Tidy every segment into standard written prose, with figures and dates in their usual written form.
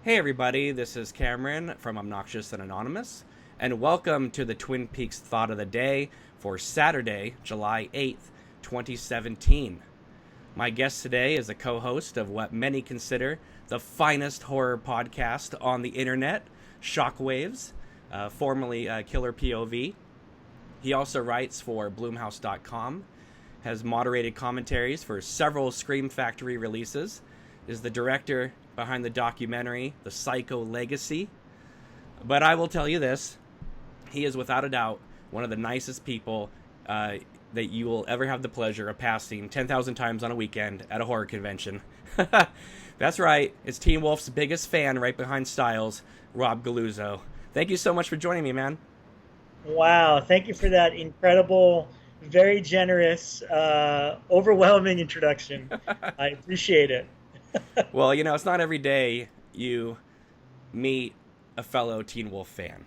Hey everybody, this is Cameron from Obnoxious and Anonymous, and welcome to the Twin Peaks Thought of the Day for Saturday, July 8th, 2017. My guest today is a co-host of what many consider the finest horror podcast on the internet, Shockwaves, formerly Killer POV. He also writes for Blumhouse.com, has moderated commentaries for several Scream Factory releases, is the director behind the documentary The Psycho Legacy. But I will tell you this, he is without a doubt one of the nicest people that you will ever have the pleasure of passing 10,000 times on a weekend at a horror convention. That's right, it's Teen Wolf's biggest fan right behind Styles, Rob Galluzzo. Thank you so much for joining me, man. Wow, thank you for that incredible, very generous, overwhelming introduction. I appreciate it. Well, you know, it's not every day you meet a fellow Teen Wolf fan.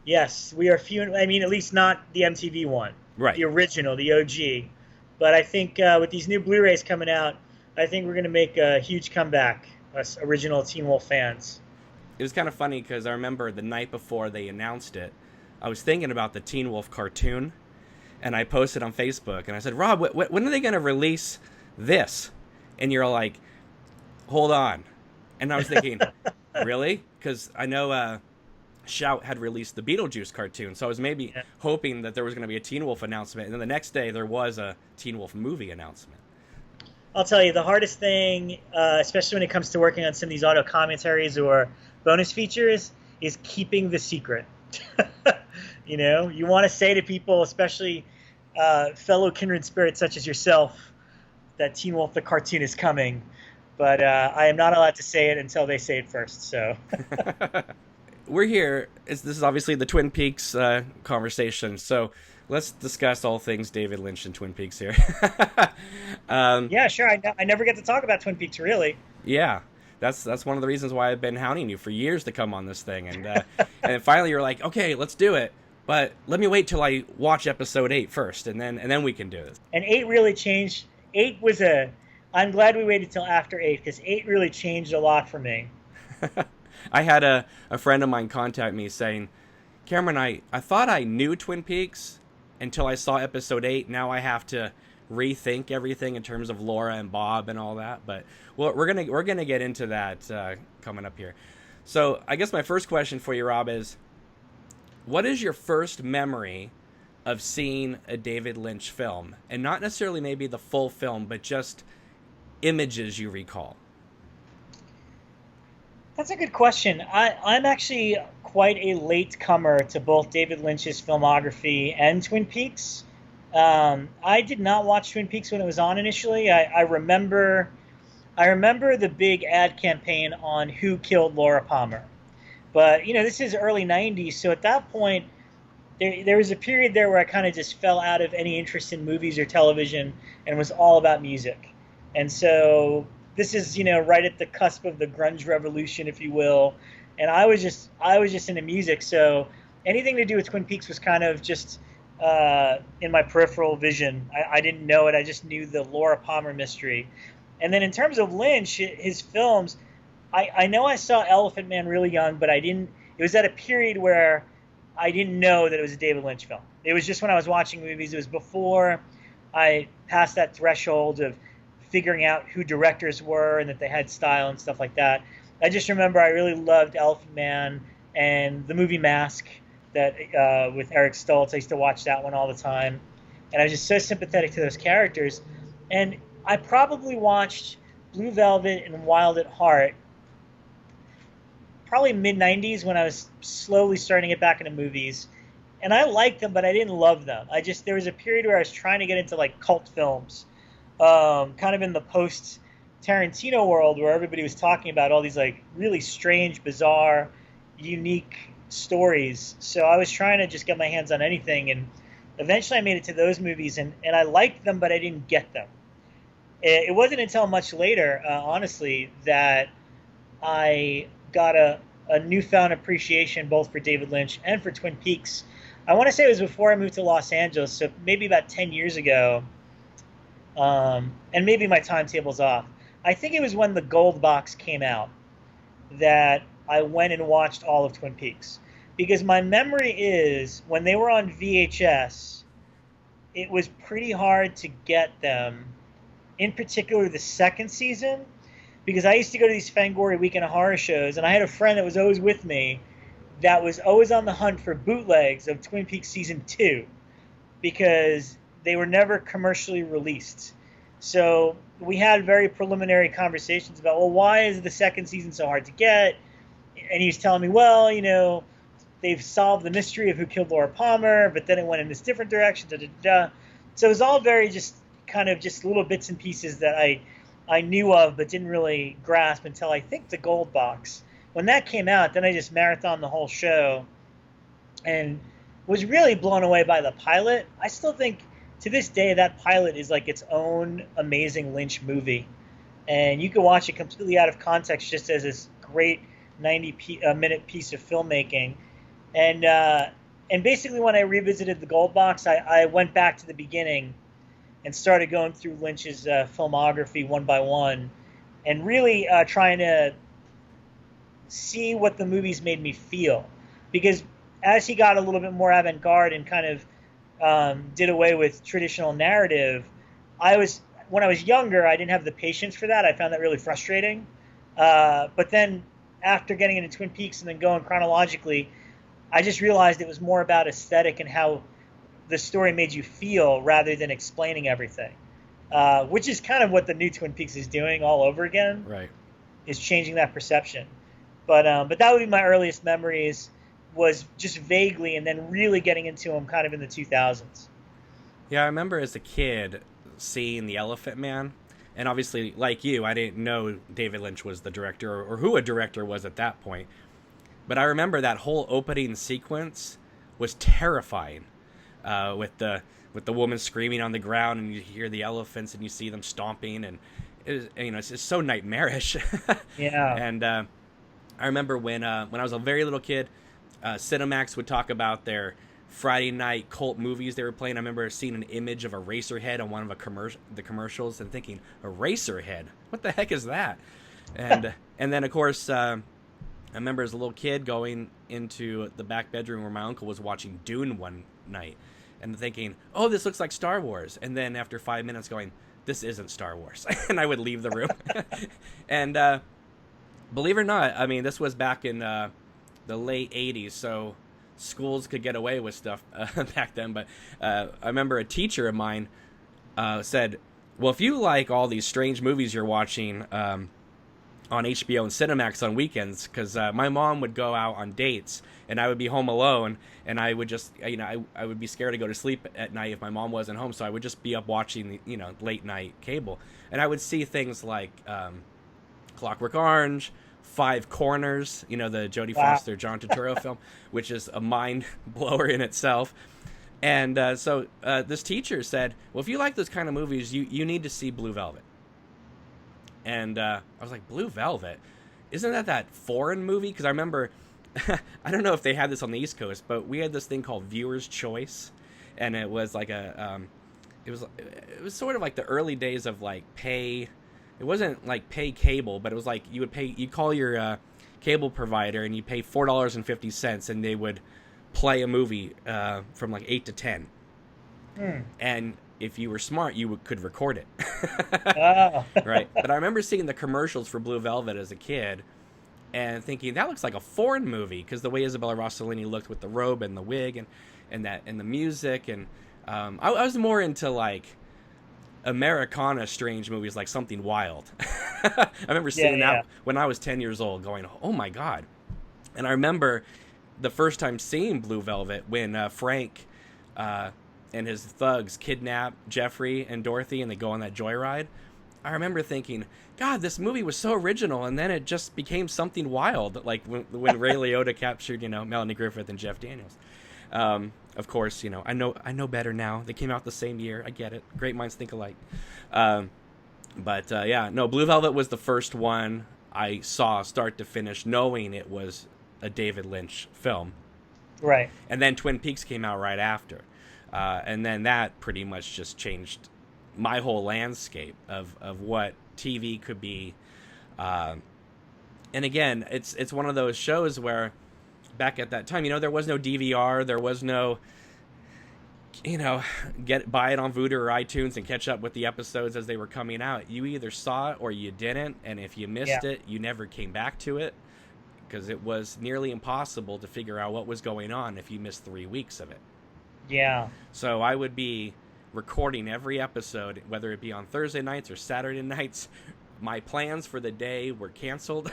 Yes, we are few. I mean, at least not the MTV one, Right. the original, the OG. But I think with these new Blu-rays coming out, I think we're going to make a huge comeback, us original Teen Wolf fans. It was kind of funny because I remember the night before they announced it, I was thinking about the Teen Wolf cartoon, and I posted on Facebook, and I said, Rob, when are they going to release this? And you're like, hold on. And I was thinking, really? Because I know Shout had released the Beetlejuice cartoon, so I was maybe hoping that there was going to be a Teen Wolf announcement, and then the next day there was a Teen Wolf movie announcement. I'll tell you, the hardest thing, especially when it comes to working on some of these auto commentaries or bonus features, is keeping the secret. You know, you want to say to people, especially fellow kindred spirits such as yourself, that Teen Wolf the cartoon is coming. But I am not allowed to say it until they say it first. So we're here. This is obviously the Twin Peaks conversation. So let's discuss all things David Lynch and Twin Peaks here. Yeah, sure. I never get to talk about Twin Peaks, really. Yeah, that's one of the reasons why I've been hounding you for years to come on this thing. And and then finally you're like, okay, let's do it. But let me wait till I watch episode 8 first, and then we can do this. And 8 really changed. 8 was I'm glad we waited till after 8, because 8 really changed a lot for me. I had a friend of mine contact me saying, Cameron, I thought I knew Twin Peaks until I saw episode 8. Now I have to rethink everything in terms of Laura and Bob and all that. But well, we're gonna get into that coming up here. So I guess my first question for you, Rob, is what is your first memory of seeing a David Lynch film? And not necessarily maybe the full film, but just images you recall. That's a good question. I'm actually quite a late comer to both David Lynch's filmography and Twin Peaks. I did not watch Twin Peaks when it was on initially. I remember the big ad campaign on who killed Laura Palmer. But, you know, this is early 90s, so at that point, there was a period there where I kind of just fell out of any interest in movies or television and was all about music. And so this is, you know, right at the cusp of the grunge revolution, if you will. And I was just into music, so anything to do with Twin Peaks was kind of just in my peripheral vision. I didn't know it. I just knew the Laura Palmer mystery. And then in terms of Lynch, his films, I know I saw Elephant Man really young, but I didn't. It was at a period where I didn't know that it was a David Lynch film. It was just when I was watching movies. It was before I passed that threshold of figuring out who directors were and that they had style and stuff like that. I just remember I really loved Elephant Man and the movie Mask that with Eric Stoltz. I used to watch that one all the time. And I was just so sympathetic to those characters. And I probably watched Blue Velvet and Wild at Heart probably mid-90s when I was slowly starting to get back into movies. And I liked them, but I didn't love them. There was a period where I was trying to get into like cult films, kind of in the post-Tarantino world where everybody was talking about all these like really strange, bizarre, unique stories. So I was trying to just get my hands on anything, and eventually I made it to those movies, and I liked them, but I didn't get them. It wasn't until much later, honestly, that I got a newfound appreciation both for David Lynch and for Twin Peaks. I want to say it was before I moved to Los Angeles, so maybe about 10 years ago, and maybe my timetable's off. I think it was when the Gold Box came out, that I went and watched all of Twin Peaks. Because my memory is when they were on VHS, it was pretty hard to get them, in particular the second season, because I used to go to these Fangoria Weekend of Horror shows, and I had a friend that was always with me that was always on the hunt for bootlegs of Twin Peaks season 2 because they were never commercially released. So we had very preliminary conversations about, well, why is the second season so hard to get? And he was telling me, well, they've solved the mystery of who killed Laura Palmer, but then it went in this different direction. Da, da, da. So it was all very just kind of just little bits and pieces that I knew of but didn't really grasp until I think the Gold Box. When that came out, then I just marathoned the whole show and was really blown away by the pilot. I still think to this day that pilot is like its own amazing Lynch movie. And you can watch it completely out of context just as this great 90-minute piece of filmmaking. And basically when I revisited the Gold Box, I went back to the beginning and started going through Lynch's filmography one by one and really trying to see what the movies made me feel. Because as he got a little bit more avant-garde and kind of did away with traditional narrative, when I was younger, I didn't have the patience for that. I found that really frustrating. But then after getting into Twin Peaks and then going chronologically, I just realized it was more about aesthetic and how the story made you feel rather than explaining everything, which is kind of what the new Twin Peaks is doing all over again. Right. Is changing that perception. But that would be my earliest memories, was just vaguely, and then really getting into them kind of in the 2000s. Yeah, I remember as a kid seeing The Elephant Man, and obviously, like you, I didn't know David Lynch was the director or who a director was at that point. But I remember that whole opening sequence was terrifying, with the woman screaming on the ground, and you hear the elephants and you see them stomping, and it's just so nightmarish. Yeah. And I remember when I was a very little kid, Cinemax would talk about their Friday night cult movies they were playing. I remember seeing an image of Eraserhead on one of the commercials and thinking, Eraserhead? What the heck is that? And and then, of course, I remember as a little kid going into the back bedroom where my uncle was watching Dune one night and thinking, oh, this looks like Star Wars. And then after 5 minutes going, this isn't Star Wars. And I would leave the room. And believe it or not, I mean, this was back in the late 80s, so schools could get away with stuff back then. But I remember a teacher of mine said, well, if you like all these strange movies you're watching on HBO and Cinemax on weekends, because my mom would go out on dates and I would be home alone, and I would just, I would be scared to go to sleep at night if my mom wasn't home, so I would just be up watching the, late night cable, and I would see things like Clockwork Orange, Five Corners, the Jodie Foster, John Turturro film, which is a mind blower in itself. And so this teacher said, well, if you like those kind of movies, you need to see Blue Velvet. And I was like, Blue Velvet? Isn't that foreign movie? Because I remember, I don't know if they had this on the East Coast, but we had this thing called Viewer's Choice. And it was like it was sort of like the early days of like pay. It wasn't like pay cable, but it was like you'd call your cable provider and you pay $4.50 and they would play a movie from like 8 to 10. And if you were smart, you could record it. Oh. Right. But I remember seeing the commercials for Blue Velvet as a kid and thinking that looks like a foreign movie, because the way Isabella Rossellini looked with the robe and the wig and the music. And I was more into like Americana strange movies like Something Wild. I remember seeing that when I was 10 years old going, oh my God. And I remember the first time seeing Blue Velvet when Frank and his thugs kidnap Jeffrey and Dorothy and they go on that joyride. I remember thinking, God, this movie was so original, and then it just became Something Wild, like when Ray Liotta captured, Melanie Griffith and Jeff Daniels. Of course, I know better now. They came out the same year. I get it. Great minds think alike. But Blue Velvet was the first one I saw start to finish, knowing it was a David Lynch film. Right. And then Twin Peaks came out right after. And then that pretty much just changed my whole landscape of what TV could be. And again, it's one of those shows where back at that time, there was no DVR, there was no, buy it on Vudu or iTunes and catch up with the episodes as they were coming out. You either saw it or you didn't, and if you missed it, you never came back to it, because it was nearly impossible to figure out what was going on if you missed 3 weeks of it. Yeah. So I would be recording every episode, whether it be on Thursday nights or Saturday nights. My plans for the day were canceled,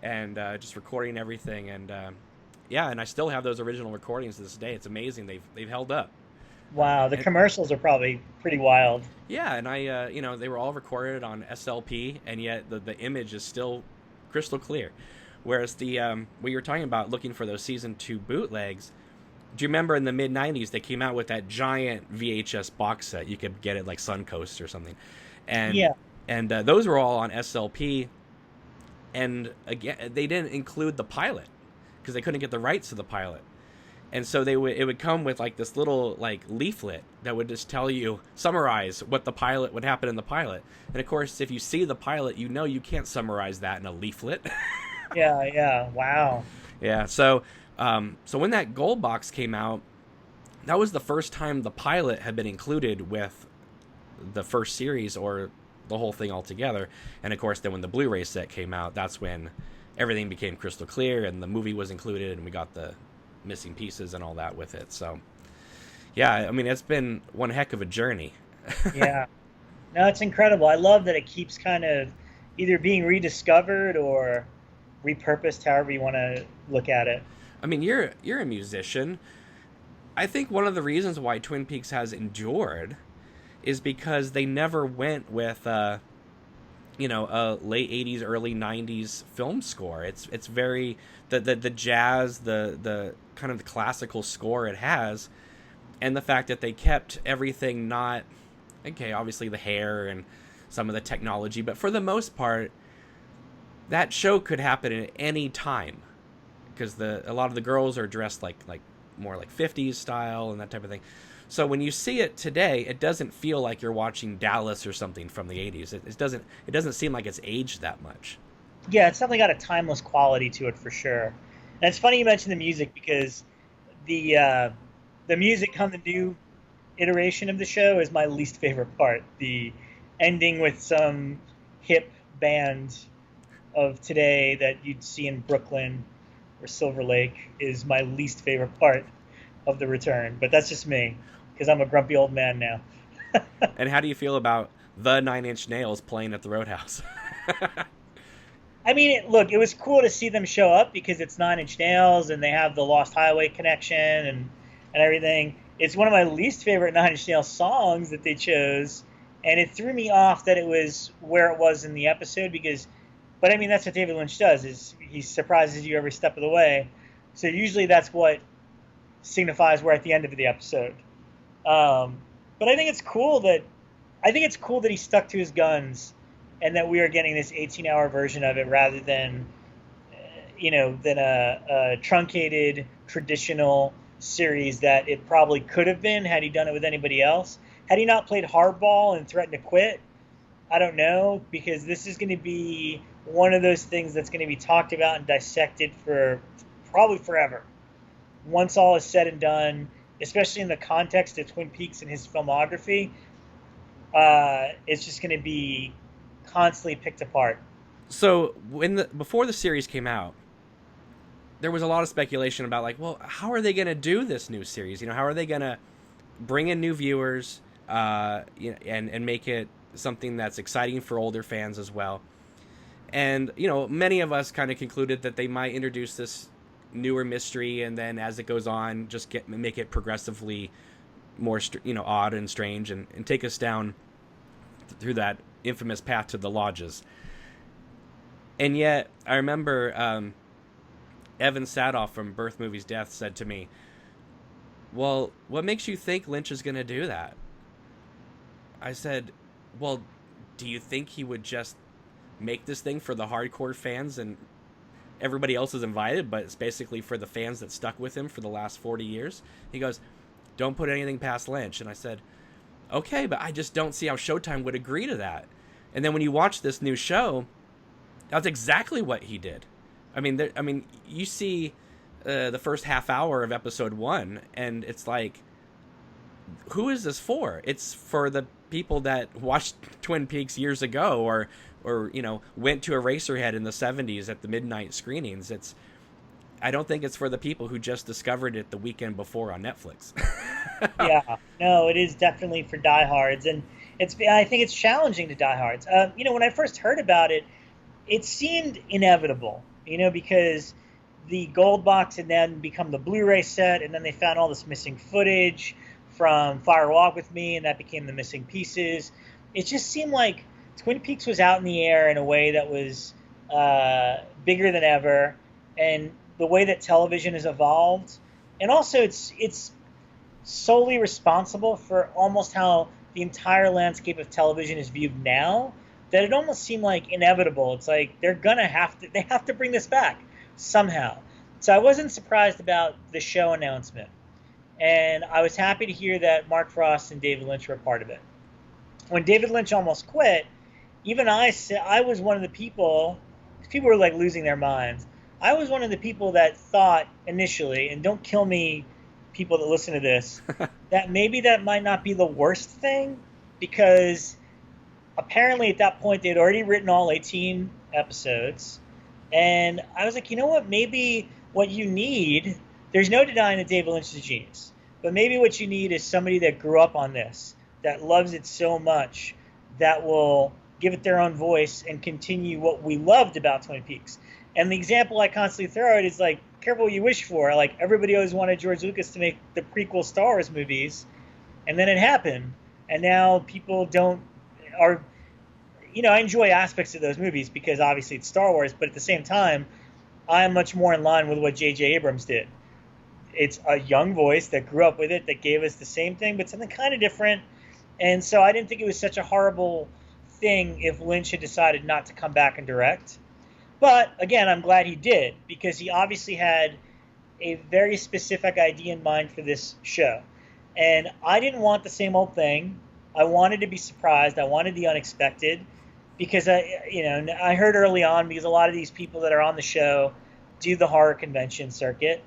and just recording everything. And and I still have those original recordings to this day. It's amazing. They've held up. Wow, the commercials are probably pretty wild. Yeah, and I, they were all recorded on SLP, and yet the image is still crystal clear. Whereas the what you were talking about, looking for those season 2 bootlegs, do you remember in the mid 90s they came out with that giant VHS box set? You could get it like Suncoast or something, and those were all on SLP. And again, they didn't include the pilot because they couldn't get the rights to the pilot, and so it would come with like this little like leaflet that would just tell you, summarize what would happen in the pilot. And of course, if you see the pilot, you can't summarize that in a leaflet. Wow. Yeah, so when that gold box came out, that was the first time the pilot had been included with the first series or the whole thing altogether. And of course, then when the Blu-ray set came out, that's when everything became crystal clear and the movie was included and we got the missing pieces and all that with it. So yeah, I mean, it's been one heck of a journey. Yeah. No, it's incredible. I love that it keeps kind of either being rediscovered or repurposed, however you want to look at it. I mean, you're a musician. I think one of the reasons why Twin Peaks has endured is because they never went with a late 80s, early 90s film score. It's very the jazz, the kind of the classical score it has, and the fact that they kept everything not obviously the hair and some of the technology, but for the most part, that show could happen at any time because a lot of the girls are dressed like more like 50s style and that type of thing. So when you see it today, it doesn't feel like you're watching Dallas or something from the 80s. It doesn't seem like it's aged that much. Yeah, it's definitely got a timeless quality to it for sure. And it's funny you mentioned the music because the music on the new iteration of the show is my least favorite part. The ending with some hip band of today that you'd see in Brooklyn or Silver Lake is my least favorite part of the return. But that's just me because I'm a grumpy old man now. And how do you feel about the Nine Inch Nails playing at the Roadhouse? I mean, it was cool to see them show up because it's Nine Inch Nails and they have the Lost Highway connection and everything. It's one of my least favorite Nine Inch Nails songs that they chose, and it threw me off that it was where it was in the episode but I mean, that's what David Lynch does, is he surprises you every step of the way. So usually that's what signifies we're at the end of the episode. But I think it's cool that he stuck to his guns and that we are getting this 18-hour version of it rather than a truncated traditional series that it probably could have been had he done it with anybody else. Had he not played hardball and threatened to quit, I don't know, because this is going to be one of those things that's going to be talked about and dissected for probably forever. Once all is said and done, especially in the context of Twin Peaks and his filmography, it's just going to be constantly picked apart. So before the series came out, there was a lot of speculation about like, well, how are they going to do this new series? How are they going to bring in new viewers, and make it something that's exciting for older fans as well? And many of us kind of concluded that they might introduce this newer mystery, and then as it goes on, just make it progressively more odd and strange, and take us down through that infamous path to the lodges. And yet, I remember Evan Sadoff from Birth Movies Death said to me, well, what makes you think Lynch is going to do that? I said, well, do you think he would just make this thing for the hardcore fans and everybody else is invited, but it's basically for the fans that stuck with him for the last 40 years? He goes, don't put anything past Lynch. And I said, okay, but I just don't see how Showtime would agree to that. And then when you watch this new show, That's exactly what he did. I mean, you see the first half hour of episode 1, and it's like, who is this for? It's for the people that watched Twin Peaks years ago, or went to Eraserhead in the 70s at the midnight screenings. I don't think it's for the people who just discovered it the weekend before on Netflix. Yeah, no, it is definitely for diehards, and I think it's challenging to diehards. When I first heard about it, it seemed inevitable, because the gold box had then become the Blu-ray set, and then they found all this missing footage from Fire Walk with Me, and that became the missing pieces. It just seemed like Twin Peaks was out in the air in a way that was bigger than ever, and the way that television has evolved, and also it's solely responsible for almost how the entire landscape of television is viewed now, that it almost seemed like inevitable. It's like they have to bring this back somehow. So I wasn't surprised about the show announcement, and I was happy to hear that Mark Frost and David Lynch were a part of it. When David Lynch almost quit, even I was one of the people were like losing their minds. I was one of the people that thought initially, and don't kill me, people that listen to this, that maybe that might not be the worst thing, because apparently at that point they'd already written all 18 episodes. And I was like, you know what, maybe what you need, there's no denying that David Lynch is a genius, but maybe what you need is somebody that grew up on this, that loves it so much, that will give it their own voice and continue what we loved about Twin Peaks. And the example I constantly throw out is like, careful what you wish for. Like, everybody always wanted George Lucas to make the prequel Star Wars movies, and then it happened. And now people I enjoy aspects of those movies because obviously it's Star Wars, but at the same time, I am much more in line with what J.J. Abrams did. It's a young voice that grew up with it, that gave us the same thing, but something kind of different. And so I didn't think it was such a horrible thing if Lynch had decided not to come back and direct. But again, I'm glad he did, because he obviously had a very specific idea in mind for this show. And I didn't want the same old thing. I wanted to be surprised. I wanted the unexpected, because I heard early on, because a lot of these people that are on the show do the horror convention circuit.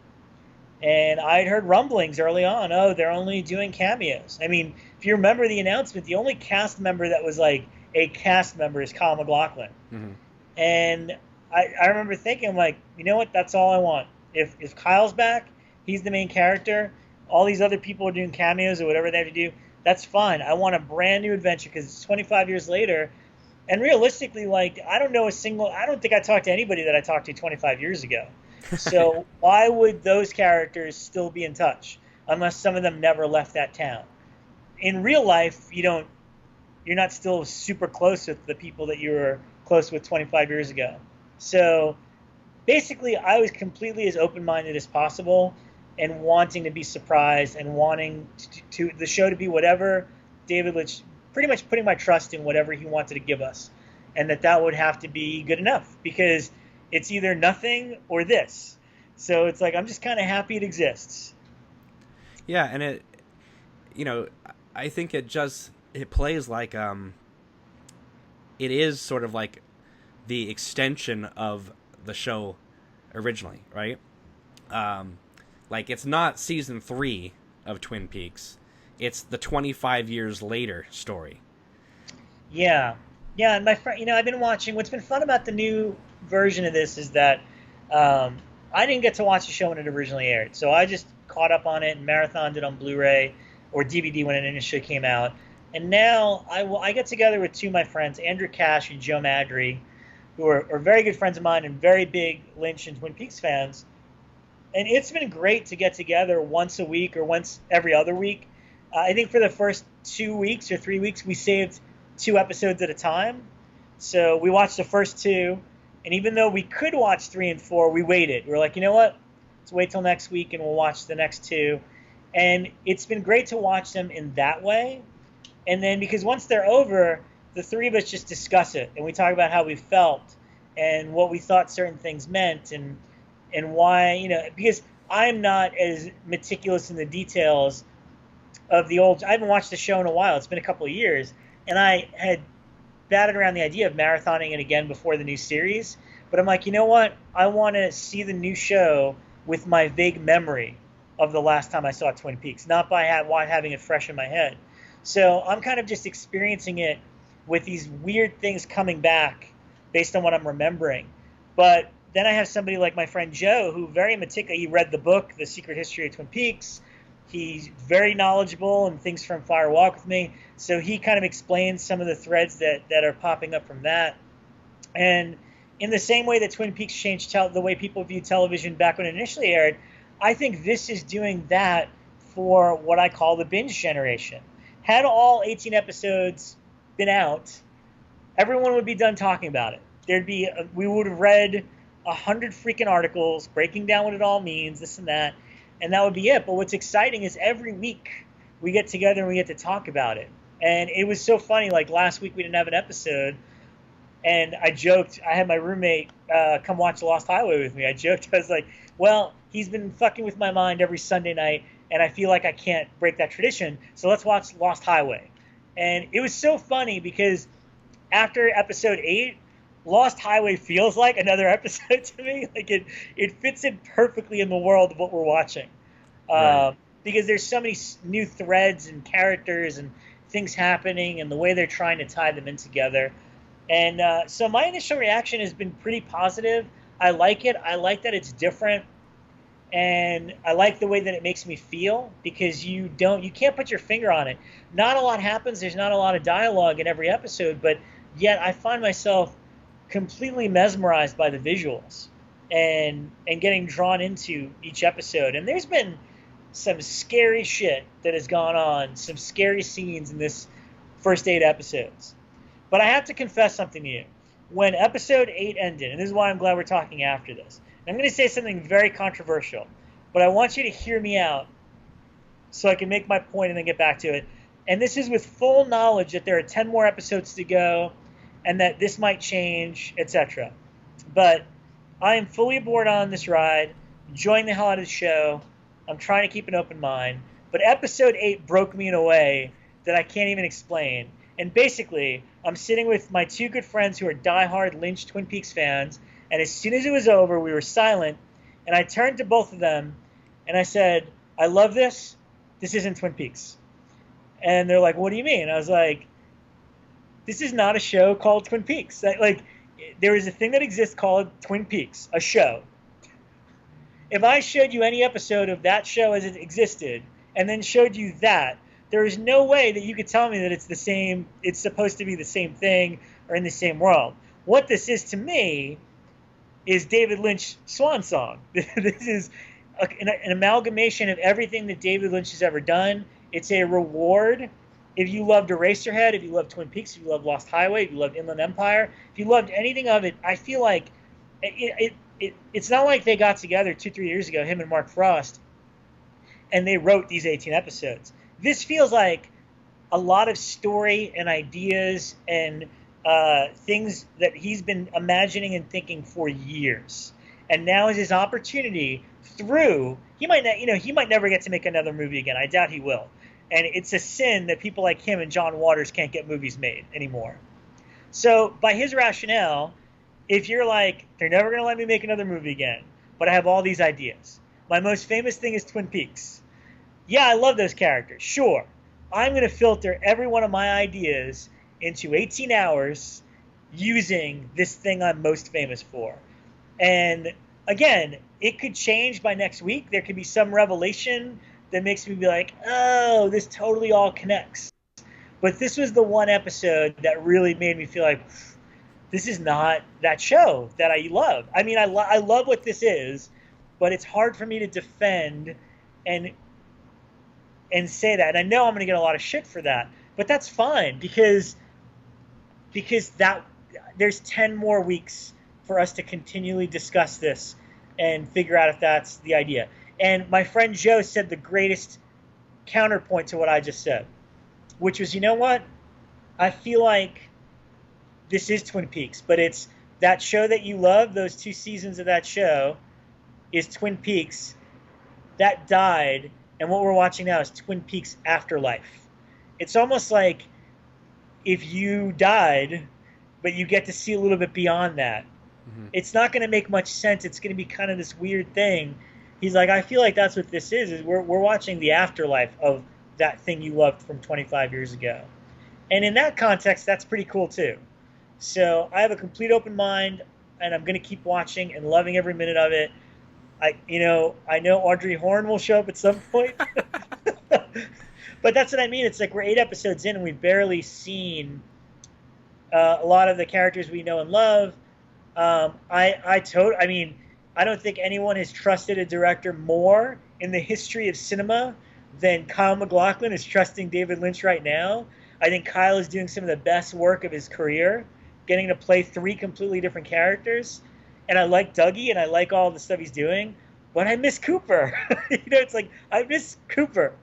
And I'd heard rumblings early on, they're only doing cameos. I mean, if you remember the announcement, the only cast member that was like a cast member is Kyle MacLachlan. Mm-hmm. And I remember thinking, I'm like, you know what? That's all I want. If Kyle's back, he's the main character. All these other people are doing cameos or whatever they have to do. That's fine. I want a brand new adventure, because it's 25 years later. And realistically, like, I don't think I talked to anybody that I talked to 25 years ago. So why would those characters still be in touch unless some of them never left that town? In real life, you're not still super close with the people that you were close with 25 years ago. So basically, I was completely as open-minded as possible, and wanting to be surprised, and wanting to the show to be whatever David Lynch, pretty much putting my trust in whatever he wanted to give us, and that would have to be good enough, because it's either nothing or this. So it's like, I'm just kind of happy it exists. Yeah, and I think it plays like it is sort of like the extension of the show originally, right? Like, it's not season 3 of Twin Peaks. It's the 25 years later story. Yeah. Yeah, and my friend, I've been watching. What's been fun about the new version of this is that I didn't get to watch the show when it originally aired. So I just caught up on it and marathoned it on Blu-ray or DVD when it initially came out. And now I get together with two of my friends, Andrew Cash and Joe Madry, who are very good friends of mine and very big Lynch and Twin Peaks fans. And it's been great to get together once a week or once every other week. I think for the first 2 weeks or 3 weeks, we saved 2 episodes at a time. So we watched the first 2. And even though we could watch 3 and 4, we waited. We were like, you know what? Let's wait till next week and we'll watch the next 2. And it's been great to watch them in that way. And then because once they're over, the three of us just discuss it. And we talk about how we felt and what we thought certain things meant and why, because I'm not as meticulous in the details of the old. I haven't watched the show in a while. It's been a couple of years. And I had batted around the idea of marathoning it again before the new series, but I'm like, you know what? I want to see the new show with my vague memory of the last time I saw Twin Peaks, not by having it fresh in my head. So I'm kind of just experiencing it with these weird things coming back based on what I'm remembering. But then I have somebody like my friend Joe, who very meticulously, he read the book, The Secret History of Twin Peaks. He's very knowledgeable and things from Fire Walk with Me. So he kind of explains some of the threads that are popping up from that. And in the same way that Twin Peaks changed the way people view television back when it initially aired, I think this is doing that for what I call the binge generation. Had all 18 episodes been out, everyone would be done talking about it. We would have read 100 freaking articles breaking down what it all means, this and that, and that would be it. But what's exciting is every week we get together and we get to talk about it. And it was so funny, like last week we didn't have an episode, and I joked, I had my roommate come watch Lost Highway with me. I joked, I was like, well, he's been fucking with my mind every Sunday night, and I feel like I can't break that tradition, so let's watch Lost Highway. And it was so funny because after episode 8, Lost Highway feels like another episode to me. Like it fits in perfectly in the world of what we're watching. Right. Because there's so many new threads and characters and things happening and the way they're trying to tie them in together. And so my initial reaction has been pretty positive. I like it. I like that it's different. And I like the way that it makes me feel because you can't put your finger on it. Not a lot happens. There's not a lot of dialogue in every episode, but yet I find myself completely mesmerized by the visuals and getting drawn into each episode. And there's been some scary shit that has gone on, some scary scenes in this first 8 episodes. But I have to confess something to you. When episode 8 ended, and this is why I'm glad we're talking after this, I'm going to say something very controversial, but I want you to hear me out so I can make my point and then get back to it. And this is with full knowledge that there are 10 more episodes to go and that this might change, etc. But I am fully aboard on this ride, enjoying the hell out of the show. I'm trying to keep an open mind. But episode 8 broke me in a way that I can't even explain. And basically, I'm sitting with my 2 good friends who are diehard Lynch Twin Peaks fans, and as soon as it was over, we were silent, and I turned to both of them, and I said, I love this. This isn't Twin Peaks. And they're like, what do you mean? I was like, this is not a show called Twin Peaks. Like, there is a thing that exists called Twin Peaks, a show. If I showed you any episode of that show as it existed, and then showed you that, there is no way that you could tell me that it's the same, it's supposed to be the same thing, or in the same world. What this is to me is David Lynch's swan song. This is an amalgamation of everything that David Lynch has ever done. It's a reward. If you loved Eraserhead, if you loved Twin Peaks, if you loved Lost Highway, if you loved Inland Empire, if you loved anything of it, I feel like it's not like they got together 2-3 years ago, him and Mark Frost, and they wrote these 18 episodes. This feels like a lot of story and ideas and things that he's been imagining and thinking for years. And now is his opportunity he might never get to make another movie again. I doubt he will. And it's a sin that people like him and John Waters can't get movies made anymore. So by his rationale, if you're like, they're never going to let me make another movie again, but I have all these ideas. My most famous thing is Twin Peaks. Yeah, I love those characters. Sure. I'm going to filter every one of my ideas into 18 hours using this thing I'm most famous for. And again, it could change by next week. There could be some revelation that makes me be like, oh, this totally all connects. But this was the one episode that really made me feel like, this is not that show that I love. I mean, I love what this is, but it's hard for me to defend and say that. And I know I'm going to get a lot of shit for that, but that's fine because there's 10 more weeks for us to continually discuss this and figure out if that's the idea. And my friend Joe said the greatest counterpoint to what I just said, which was, you know what? I feel like this is Twin Peaks, but it's that show that you love, those 2 seasons of that show is Twin Peaks. That died, and what we're watching now is Twin Peaks Afterlife. It's almost like if you died but you get to see a little bit beyond that. Hmm. It's not going to make much sense. It's going to be kind of this weird thing. He's like, I feel like that's what this is we're watching the afterlife of that thing you loved from 25 years ago. And in that context, that's pretty cool too. So I have a complete open mind, and I'm going to keep watching and loving every minute of it. I know Audrey Horne will show up at some point, but that's what I mean. It's like we're 8 episodes in, and we've barely seen a lot of the characters we know and love. I mean, I don't think anyone has trusted a director more in the history of cinema than Kyle MacLachlan is trusting David Lynch right now. I think Kyle is doing some of the best work of his career, getting to play 3 completely different characters. And I like Dougie, and I like all the stuff he's doing, but I miss Cooper. It's like I miss Cooper,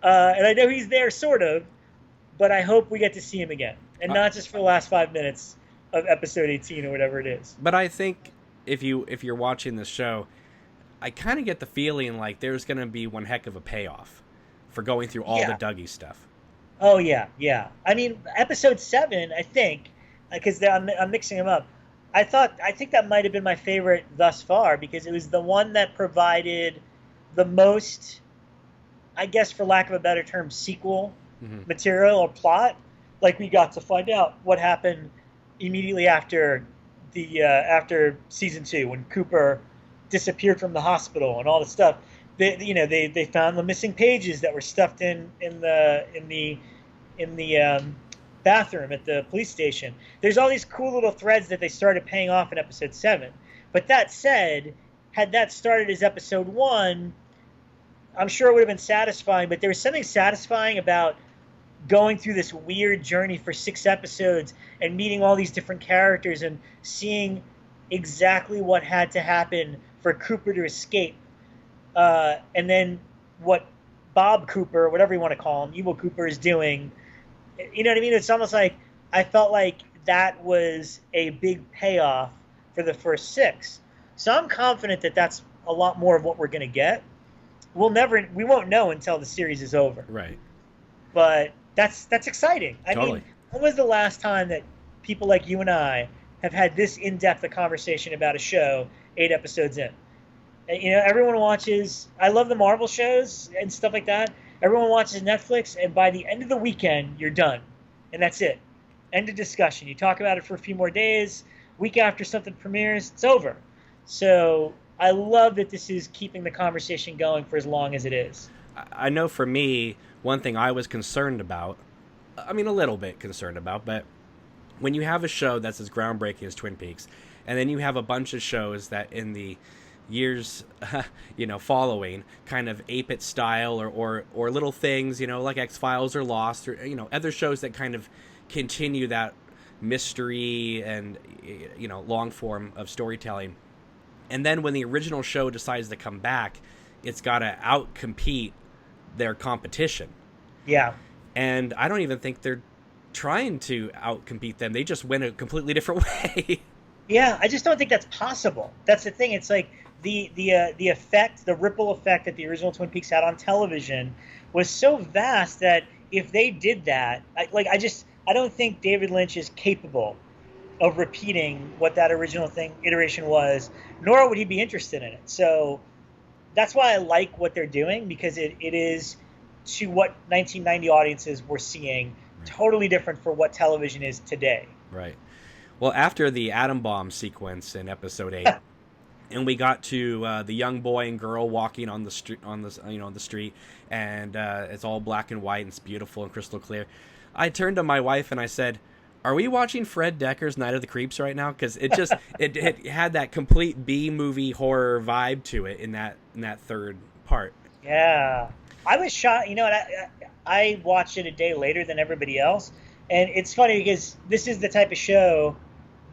and I know he's there, sort of, but I hope we get to see him again, and not just for the last 5 minutes of episode 18 or whatever it is. But I think if you're watching this show, I kind of get the feeling like there's going to be one heck of a payoff for going through all the Dougie stuff. Oh yeah. I mean, episode 7, I think, because I'm mixing them up. I think that might have been my favorite thus far because it was the one that provided the most, I guess, for lack of a better term, sequel material or plot. Like we got to find out what happened immediately after after season 2 when Cooper disappeared from the hospital and all the stuff. They found the missing pages that were stuffed in the bathroom at the police station. There's all these cool little threads that they started paying off in episode 7. But that said, had that started as episode 1, I'm sure it would have been satisfying, but there was something satisfying about going through this weird journey for 6 episodes and meeting all these different characters and seeing exactly what had to happen for Cooper to escape. And then what Bob Cooper, whatever you want to call him, Evil Cooper, is doing. You know what I mean? It's almost like I felt like that was a big payoff for the first 6. So I'm confident that that's a lot more of what we're going to get. We won't know until the series is over. Right. But that's exciting. I Totally. mean, when was the last time that people like you and I have had this in-depth a conversation about a show 8 episodes in? Everyone watches. I love the Marvel shows and stuff like that. Everyone watches Netflix, and by the end of the weekend, you're done. And that's it. End of discussion. You talk about it for a few more days. Week after something premieres, it's over. So I love that this is keeping the conversation going for as long as it is. I know for me, one thing I was concerned about, I mean a little bit concerned about, but when you have a show that's as groundbreaking as Twin Peaks, and then you have a bunch of shows that in the years following kind of ape it style or little things like X-Files or Lost or other shows that kind of continue that mystery and long form of storytelling, and then when the original show decides to come back, it's got to outcompete their competition. And I don't even think they're trying to outcompete them. They just went a completely different way. I just don't think that's possible. That's the thing. It's like the effect, the ripple effect that the original Twin Peaks had on television was so vast that if they did that, I don't think David Lynch is capable of repeating what that original iteration was, nor would he be interested in it. So that's why I like what they're doing, because it is to what 1990 audiences were seeing, totally different for what television is today. Right. Well, after the atom bomb sequence in episode 8, and we got to the young boy and girl walking on the street, the street, and it's all black and white and it's beautiful and crystal clear. I turned to my wife and I said, "Are we watching Fred Decker's Night of the Creeps right now?" Because it just it had that complete B movie horror vibe to it in that third part. Yeah, I was shocked. I watched it a day later than everybody else, and it's funny because this is the type of show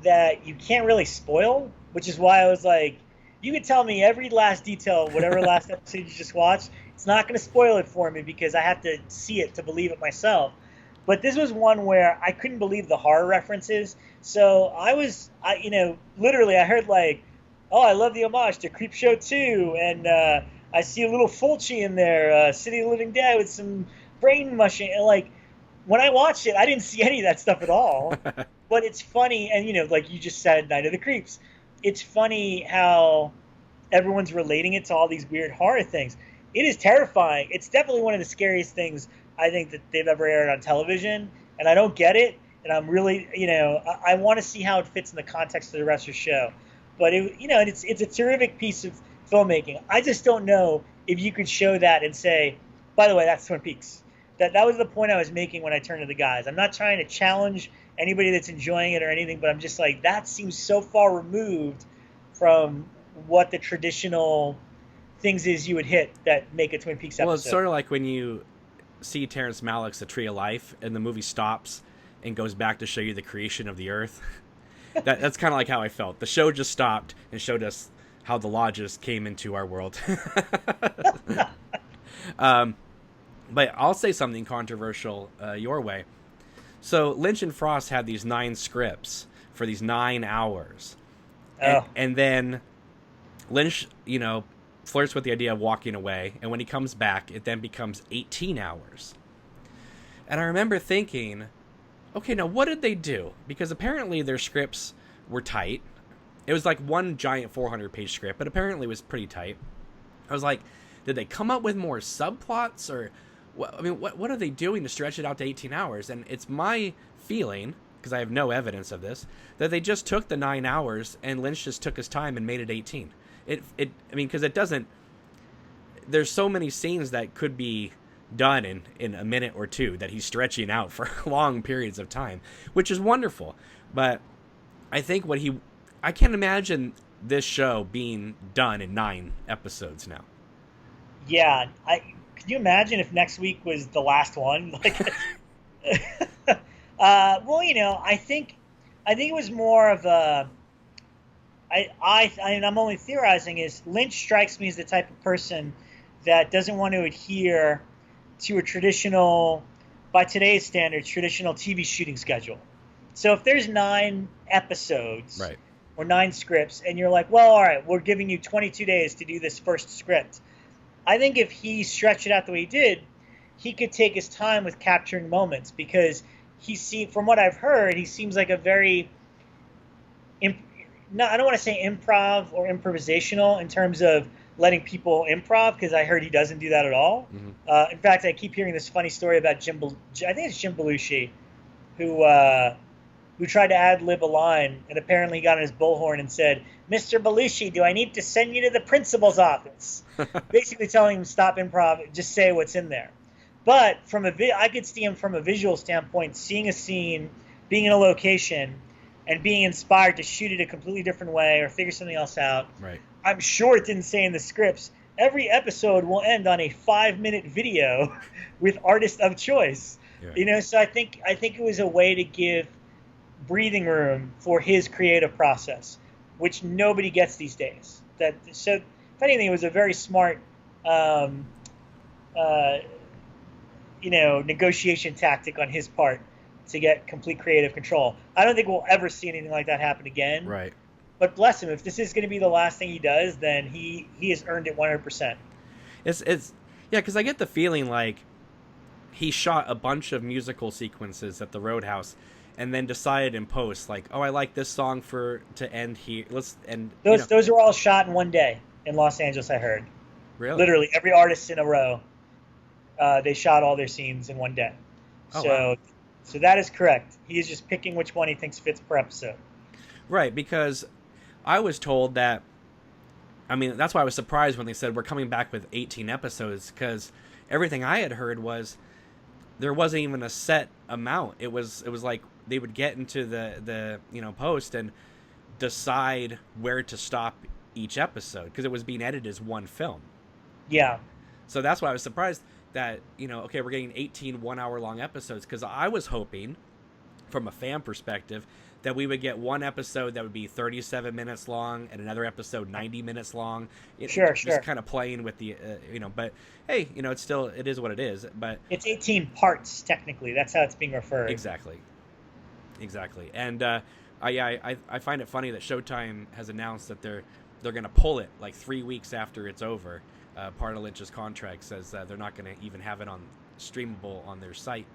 that you can't really spoil, which is why I was like, you could tell me every last detail, whatever last episode you just watched. It's not going to spoil it for me because I have to see it to believe it myself. But this was one where I couldn't believe the horror references. So literally I heard like, oh, I love the homage to Creepshow 2. And I see a little Fulci in there, City of the Living Dead with some brain mushing. And like, when I watched it, I didn't see any of that stuff at all. But it's funny, and like you just said, Night of the Creeps. It's funny how everyone's relating it to all these weird horror things. It is terrifying. It's definitely one of the scariest things I think that they've ever aired on television, and I don't get it. And I'm really, I want to see how it fits in the context of the rest of the show. But it's a terrific piece of filmmaking. I just don't know if you could show that and say, by the way, that's Twin Peaks. That was the point I was making when I turned to the guys. I'm not trying to challenge anybody that's enjoying it or anything, but I'm just like, that seems so far removed from what the traditional things is you would hit that make a Twin Peaks episode. Well, it's sort of like when you see Terrence Malick's The Tree of Life and the movie stops and goes back to show you the creation of the earth. That's kind of like how I felt. The show just stopped and showed us how the lodges came into our world. But I'll say something controversial your way. So Lynch and Frost had these 9 scripts for these 9 hours. And then Lynch, flirts with the idea of walking away. And when he comes back, it then becomes 18 hours. And I remember thinking, okay, now what did they do? Because apparently their scripts were tight. It was like one giant 400-page script, but apparently it was pretty tight. I was like, did they come up with more subplots? Or, what are they doing to stretch it out to 18 hours? And it's my feeling, because I have no evidence of this, that they just took the 9 hours and Lynch just took his time and made it 18. Because it doesn't, there's so many scenes that could be done in a minute or two that he's stretching out for long periods of time, which is wonderful. But I think I can't imagine this show being done in 9 episodes now. Yeah, can you imagine if next week was the last one? Well, I think it was more of a. I'm only theorizing. Is Lynch strikes me as the type of person that doesn't want to adhere to a traditional, by today's standards, traditional TV shooting schedule. So if there's 9 episodes, right, or 9 scripts, and you're like, well, all right, we're giving you 22 days to do this first script. I think if he stretched it out the way he did, he could take his time with capturing moments, because from what I've heard, he seems like a very, I don't want to say improv or improvisational in terms of letting people improv, because I heard he doesn't do that at all. Mm-hmm. In fact, I keep hearing this funny story about I think it's Jim Belushi, who tried to ad-lib a line, and apparently he got on his bullhorn and said, "Mr. Belushi, do I need to send you to the principal's office?" Basically telling him, stop improv, just say what's in there. But I could see him from a visual standpoint, seeing a scene, being in a location, and being inspired to shoot it a completely different way or figure something else out. Right. I'm sure it didn't say in the scripts, every episode will end on a 5-minute video with artist of choice. Yeah. So I think it was a way to give breathing room for his creative process, which nobody gets these days. So if anything, it was a very smart negotiation tactic on his part to get complete creative control. I don't think we'll ever see anything like that happen again. Right. But bless him, if this is going to be the last thing he does, then he has earned it 100%. It's because I get the feeling like he shot a bunch of musical sequences at the Roadhouse and then decided in post, like, oh, I like this song to end here. Those were all shot in one day in Los Angeles, I heard. Really? Literally every artist in a row. They shot all their scenes in one day. Oh, wow. So that is correct. He is just picking which one he thinks fits per episode. Right, because I was told that, that's why I was surprised when they said we're coming back with 18 episodes, because everything I had heard was there wasn't even a set amount. It was like they would get into the post and decide where to stop each episode, because it was being edited as one film. Yeah. So that's why I was surprised that, okay, we're getting 18 1-hour-long episodes, because I was hoping, from a fan perspective, that we would get one episode that would be 37 minutes long and another episode 90 minutes long. Sure. Just kind of playing with the, but hey, it is what it is. But it's 18 parts, technically. That's how it's being referred. Exactly. And I find it funny that Showtime has announced that they're going to pull it like 3 weeks after it's over. Part of Lynch's contract says that they're not going to even have it on streamable on their site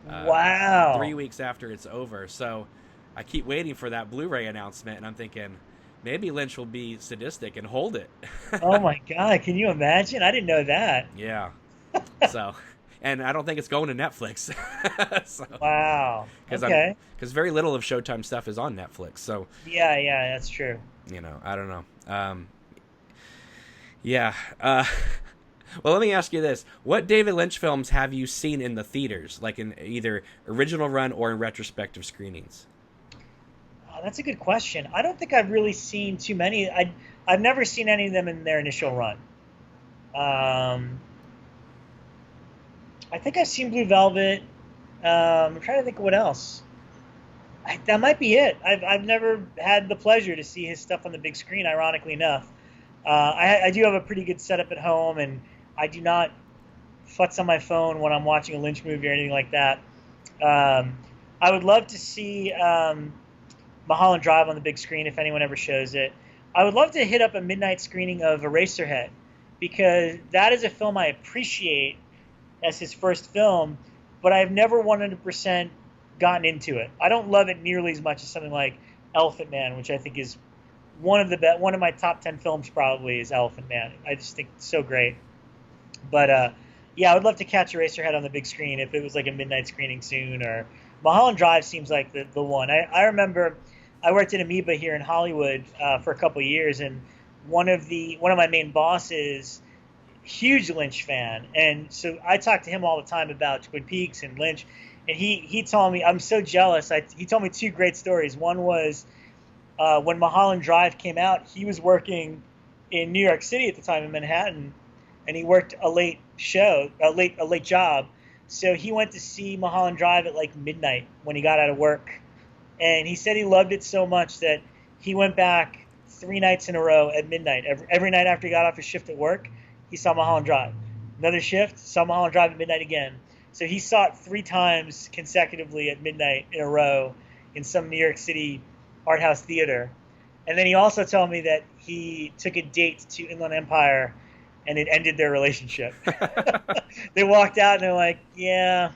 Wow. 3 weeks after it's over. So I keep waiting for that Blu-ray announcement, and I'm thinking maybe Lynch will be sadistic and hold it. Oh my God, can you imagine? I didn't know that. Yeah. So, and I don't think it's going to Netflix. So, Wow. because Okay. very little of Showtime stuff is on Netflix. So, Yeah, yeah, that's true. I don't know. Yeah. Well, let me ask you this: what David Lynch films have you seen in the theaters, like in either original run or in retrospective screenings? Oh, that's a good question. I don't think I've really seen too many. I've never seen any of them in their initial run. Um, I think I've seen Blue Velvet. I'm trying to think of what else. That might be it. I've never had the pleasure to see his stuff on the big screen. Ironically enough, I do have a pretty good setup at home, and I do not futz on my phone when I'm watching a Lynch movie or anything like that. I would love to see Mulholland Drive on the big screen if anyone ever shows it. I would love to hit up a midnight screening of Eraserhead, because that is a film I appreciate as his first film, but I've never 100% gotten into it. I don't love it nearly as much as something like Elephant Man, which I think is one of my top 10 films probably is Elephant Man. I just think it's so great. But yeah, I would love to catch Eraserhead on the big screen if it was like a midnight screening soon. Or Mulholland Drive seems like the one. I remember I worked at Amoeba here in Hollywood for a couple of years, and one of my main bosses, huge Lynch fan, and so I talked to him all the time about Twin Peaks and Lynch, and he told me, I'm so jealous. He told me two great stories. One was when Mulholland Drive came out, he was working in New York City at the time in Manhattan, and he worked a late job. So he went to see Mulholland Drive at like midnight when he got out of work, and he said he loved it so much that he went back 3 nights in a row at midnight. Every night after he got off his shift at work, he saw Mulholland Drive. Another shift, saw Mulholland Drive at midnight again. So he saw it 3 times consecutively at midnight in a row in some New York City art house theater. And then he also told me that he took a date to Inland Empire, and it ended their relationship. They walked out and they're like, yeah,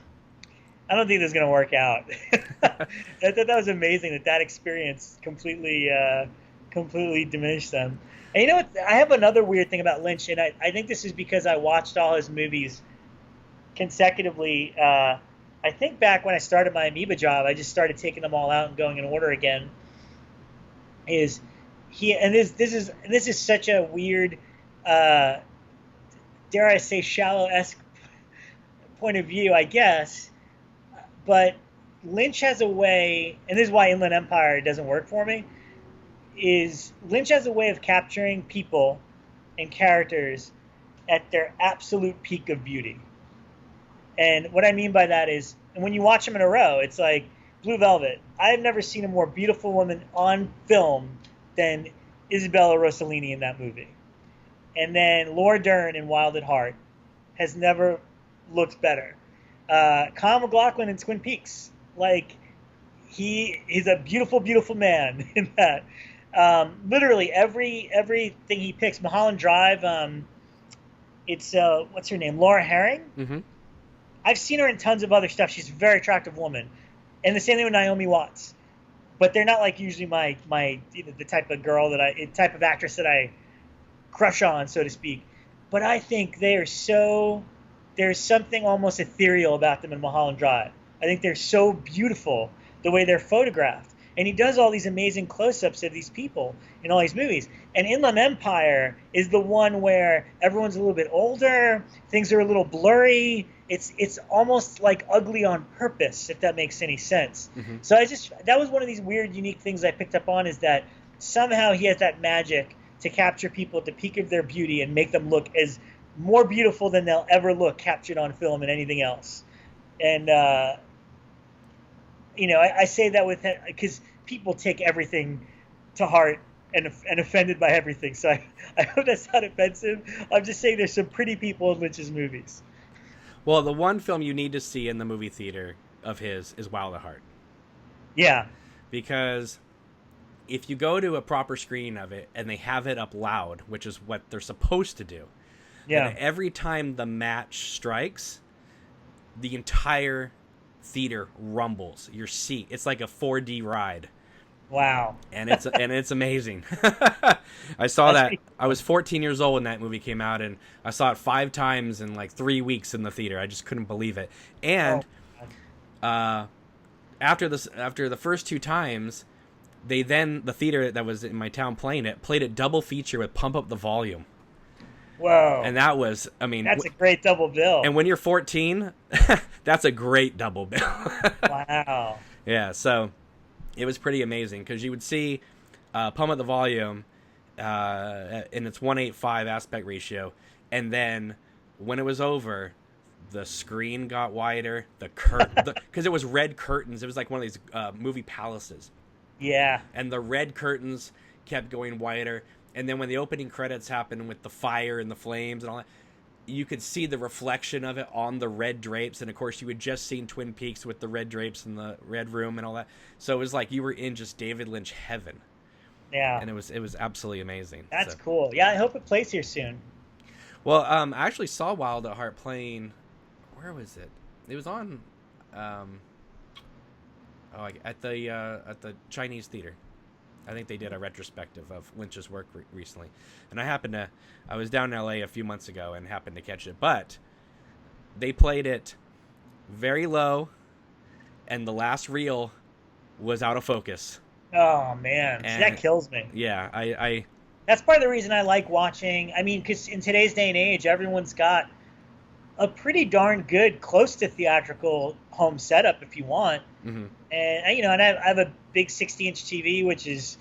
I don't think this is going to work out. I thought that was amazing that experience completely diminished them. And you know what? I have another weird thing about Lynch, and I think this is because I watched all his movies consecutively. I think back when I started my Amoeba job, I just started taking them all out and going in order again. This is such a weird, dare I say, shallow-esque point of view, I guess. But Lynch has a way, and this is why Inland Empire doesn't work for me, is Lynch has a way of capturing people and characters at their absolute peak of beauty. And what I mean by that is, and when you watch them in a row, it's like Blue Velvet. I've never seen a more beautiful woman on film than Isabella Rossellini in that movie. And then Laura Dern in Wild at Heart has never looked better. Kyle MacLachlan in Twin Peaks, like he's a beautiful, beautiful man in that. Literally everything he picks. Mulholland Drive. It's what's her name? Laura Herring. Mm-hmm. I've seen her in tons of other stuff. She's a very attractive woman, and the same thing with Naomi Watts. But they're not like usually my the type of girl type of actress that I crush on, so to speak. But I think they are so. There's something almost ethereal about them in Mulholland Drive. I think they're so beautiful the way they're photographed. And he does all these amazing close-ups of these people in all these movies. And Inland Empire is the one where everyone's a little bit older, things are a little blurry. It's almost like ugly on purpose, if that makes any sense. Mm-hmm. So that was one of these weird, unique things I picked up on, is that somehow he has that magic to capture people at the peak of their beauty and make them look as more beautiful than they'll ever look captured on film and anything else. And I say that because people take everything to heart and offended by everything. So I hope that's not offensive. I'm just saying there's some pretty people in Lynch's movies. Well, the one film you need to see in the movie theater of his is Wild at Heart. Yeah. Because if you go to a proper screening of it and they have it up loud, which is what they're supposed to do, yeah, every time the match strikes, the entire theater rumbles. Your seat, it's like a 4D ride. Wow. And it's amazing. I saw that. I was 14 years old when that movie came out, and I saw it 5 times in like 3 weeks in the theater. I just couldn't believe it. And after the first 2 times, the theater that was in my town played it double feature with Pump Up the Volume. Whoa. And that was, I mean, that's a great double bill. And when you're 14, that's a great double bill. Wow. Yeah, so it was pretty amazing because you would see Pump Up the Volume in its 1:8:5 aspect ratio, and then when it was over, the screen got wider, because it was red curtains. It was like one of these movie palaces. Yeah. And the red curtains kept going wider, and then when the opening credits happened with the fire and the flames and all that, you could see the reflection of it on the red drapes, and of course you had just seen Twin Peaks with the red drapes in the red room and all that. So it was like you were in just David Lynch heaven. Yeah. And it was absolutely amazing. That's cool. Yeah, I hope it plays here soon. Well, I actually saw Wild at Heart playing. Where was it? It was on at the Chinese theater. I think they did a retrospective of Lynch's work recently. And I was down in LA a few months ago and happened to catch it. But they played it very low, and the last reel was out of focus. Oh, man. See, that kills me. Yeah, I that's part of the reason I like watching. I mean, because in today's day and age, everyone's got a pretty darn good, close to theatrical home setup if you want. Mm-hmm. And, and I have a big 60-inch TV, which is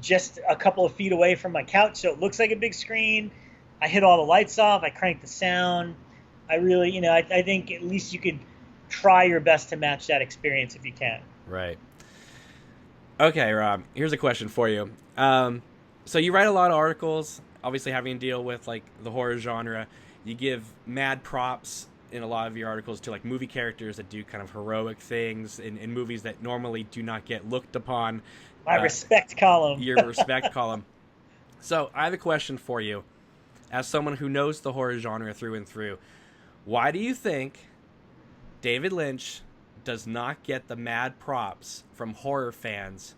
just a couple of feet away from my couch, so it looks like a big screen. I hit all the lights off. I crank the sound. I really, I think at least you could try your best to match that experience if you can. Right. Okay, Rob, here's a question for you. So you write a lot of articles, obviously having to deal with like the horror genre. You give mad props in a lot of your articles to like movie characters that do kind of heroic things in movies that normally do not get looked upon. My respect column. Your respect column. So I have a question for you. As someone who knows the horror genre through and through, why do you think David Lynch does not get the mad props from horror fans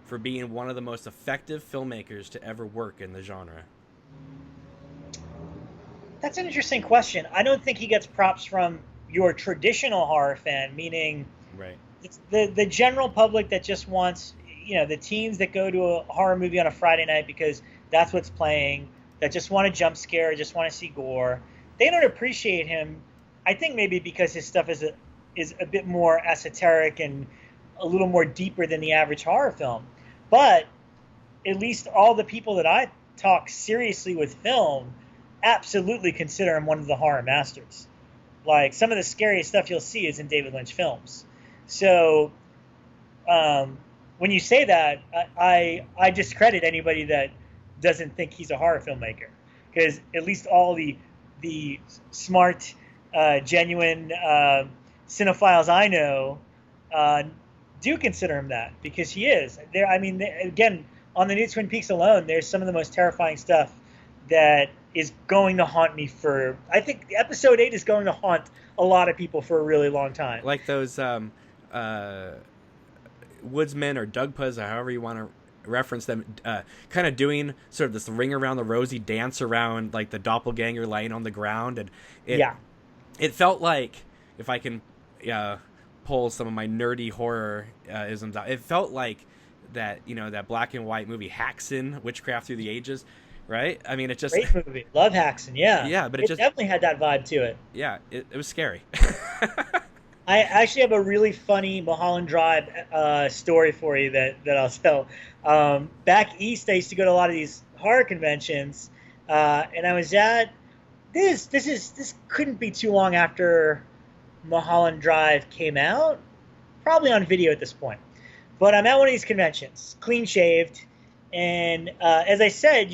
for being one of the most effective filmmakers to ever work in the genre? That's an interesting question. I don't think he gets props from your traditional horror fan, meaning right. It's the general public that just wants, the teens that go to a horror movie on a Friday night because that's what's playing, that just want a jump scare, just want to see gore. They don't appreciate him, I think maybe because his stuff is a bit more esoteric and a little more deeper than the average horror film. But at least all the people that I talk seriously with film absolutely consider him one of the horror masters. Like, some of the scariest stuff you'll see is in David Lynch films. So when you say that, I discredit anybody that doesn't think he's a horror filmmaker, because at least all the smart, genuine cinephiles I know do consider him that, because he is. Again, on the new Twin Peaks alone, there's some of the most terrifying stuff that is going to haunt me for, I think episode 8 is going to haunt a lot of people for a really long time. Like those woodsmen or Dugpas, or however you want to reference them, kind of doing sort of this ring around the rosy dance around like the doppelganger laying on the ground. And it felt like, if I can pull some of my nerdy horror isms out, it felt like that, that black and white movie Haxan, Witchcraft Through the Ages. Right? I mean, it just... Great movie. Love Haxan, yeah. Yeah, but it just... definitely had that vibe to it. Yeah, it was scary. I actually have a really funny Mulholland Drive story for you that I'll tell. Back east, I used to go to a lot of these horror conventions, and I was at... This couldn't be too long after Mulholland Drive came out. Probably on video at this point. But I'm at one of these conventions, clean-shaved. And as I said,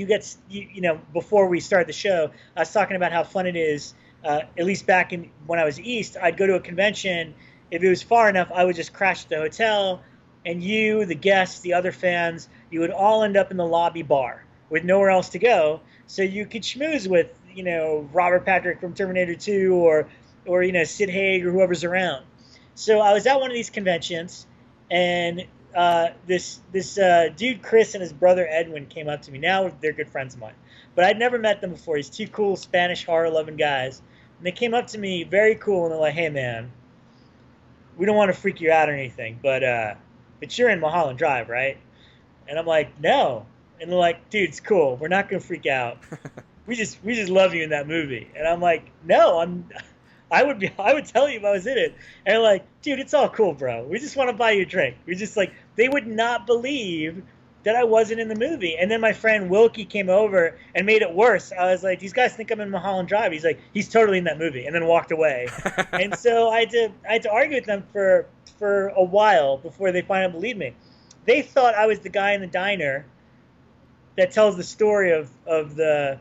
before we started the show, I was talking about how fun it is. At least back when I was east, I'd go to a convention. If it was far enough, I would just crash at the hotel, and you, the guests, the other fans, you would all end up in the lobby bar with nowhere else to go. So you could schmooze with, Robert Patrick from Terminator 2 or Sid Haig or whoever's around. So I was at one of these conventions, and this dude Chris and his brother Edwin came up to me. Now they're good friends of mine, but I'd never met them before. These two cool Spanish horror loving guys, and they came up to me very cool, and they're like, "Hey man, we don't want to freak you out or anything, but you're in Mulholland Drive, right?" And I'm like, "No," and they're like, "Dude, it's cool. We're not gonna freak out. We just love you in that movie." And I'm like, "No, I would tell you if I was in it." And they're like, "Dude, it's all cool, bro. We just want to buy you a drink." We just like they would not believe that I wasn't in the movie. And then my friend Wilkie came over and made it worse. I was like, "These guys think I'm in Mulholland Drive." He's like, "He's totally in that movie," and then walked away. And so I had to argue with them for a while before they finally believed me. They thought I was the guy in the diner that tells the story of the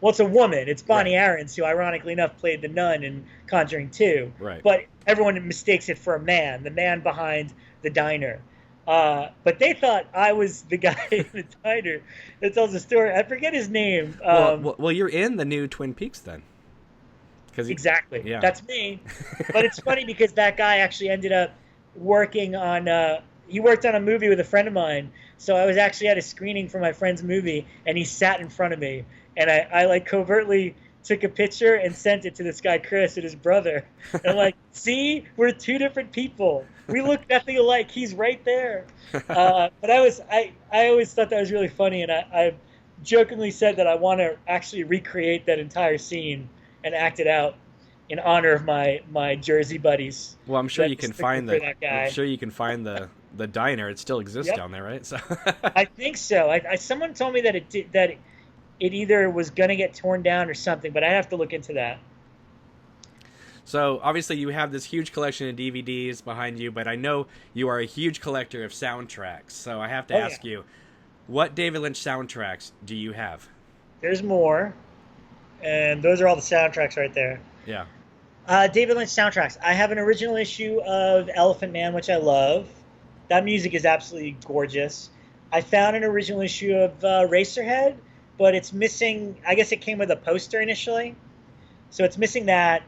well, it's a woman. It's Bonnie Right. Aarons, who ironically enough played the nun in Conjuring 2. Right. But everyone mistakes it for a man, the man behind the diner. But they thought I was the guy in the diner that tells the story. I forget his name. Well, you're in the new Twin Peaks then. Exactly. Yeah. That's me. But it's funny because that guy actually ended up working on he worked on a movie with a friend of mine. So I was actually at a screening for my friend's movie, and he sat in front of me, and I like covertly took a picture and sent it to this guy Chris and his brother. And I'm like, "See, we're two different people. We look nothing alike. He's right there." But I always thought that was really funny, and I jokingly said that I want to actually recreate that entire scene and act it out in honor of my Jersey buddies. Well, I'm sure that you can mistook find me for the. that guy. I'm sure you can find the diner. It still exists Yep. down there, right? So. I think so. Someone told me that it either was going to get torn down or something, but I'd have to look into that. So obviously you have this huge collection of DVDs behind you, but I know you are a huge collector of soundtracks. So I have to ask you, what David Lynch soundtracks do you have? There's more, and those are all the soundtracks right there. Yeah. David Lynch soundtracks. I have an original issue of Elephant Man, which I love. That music is absolutely gorgeous. I found an original issue of Racerhead, but it's missing. I guess it came with a poster initially, so it's missing that.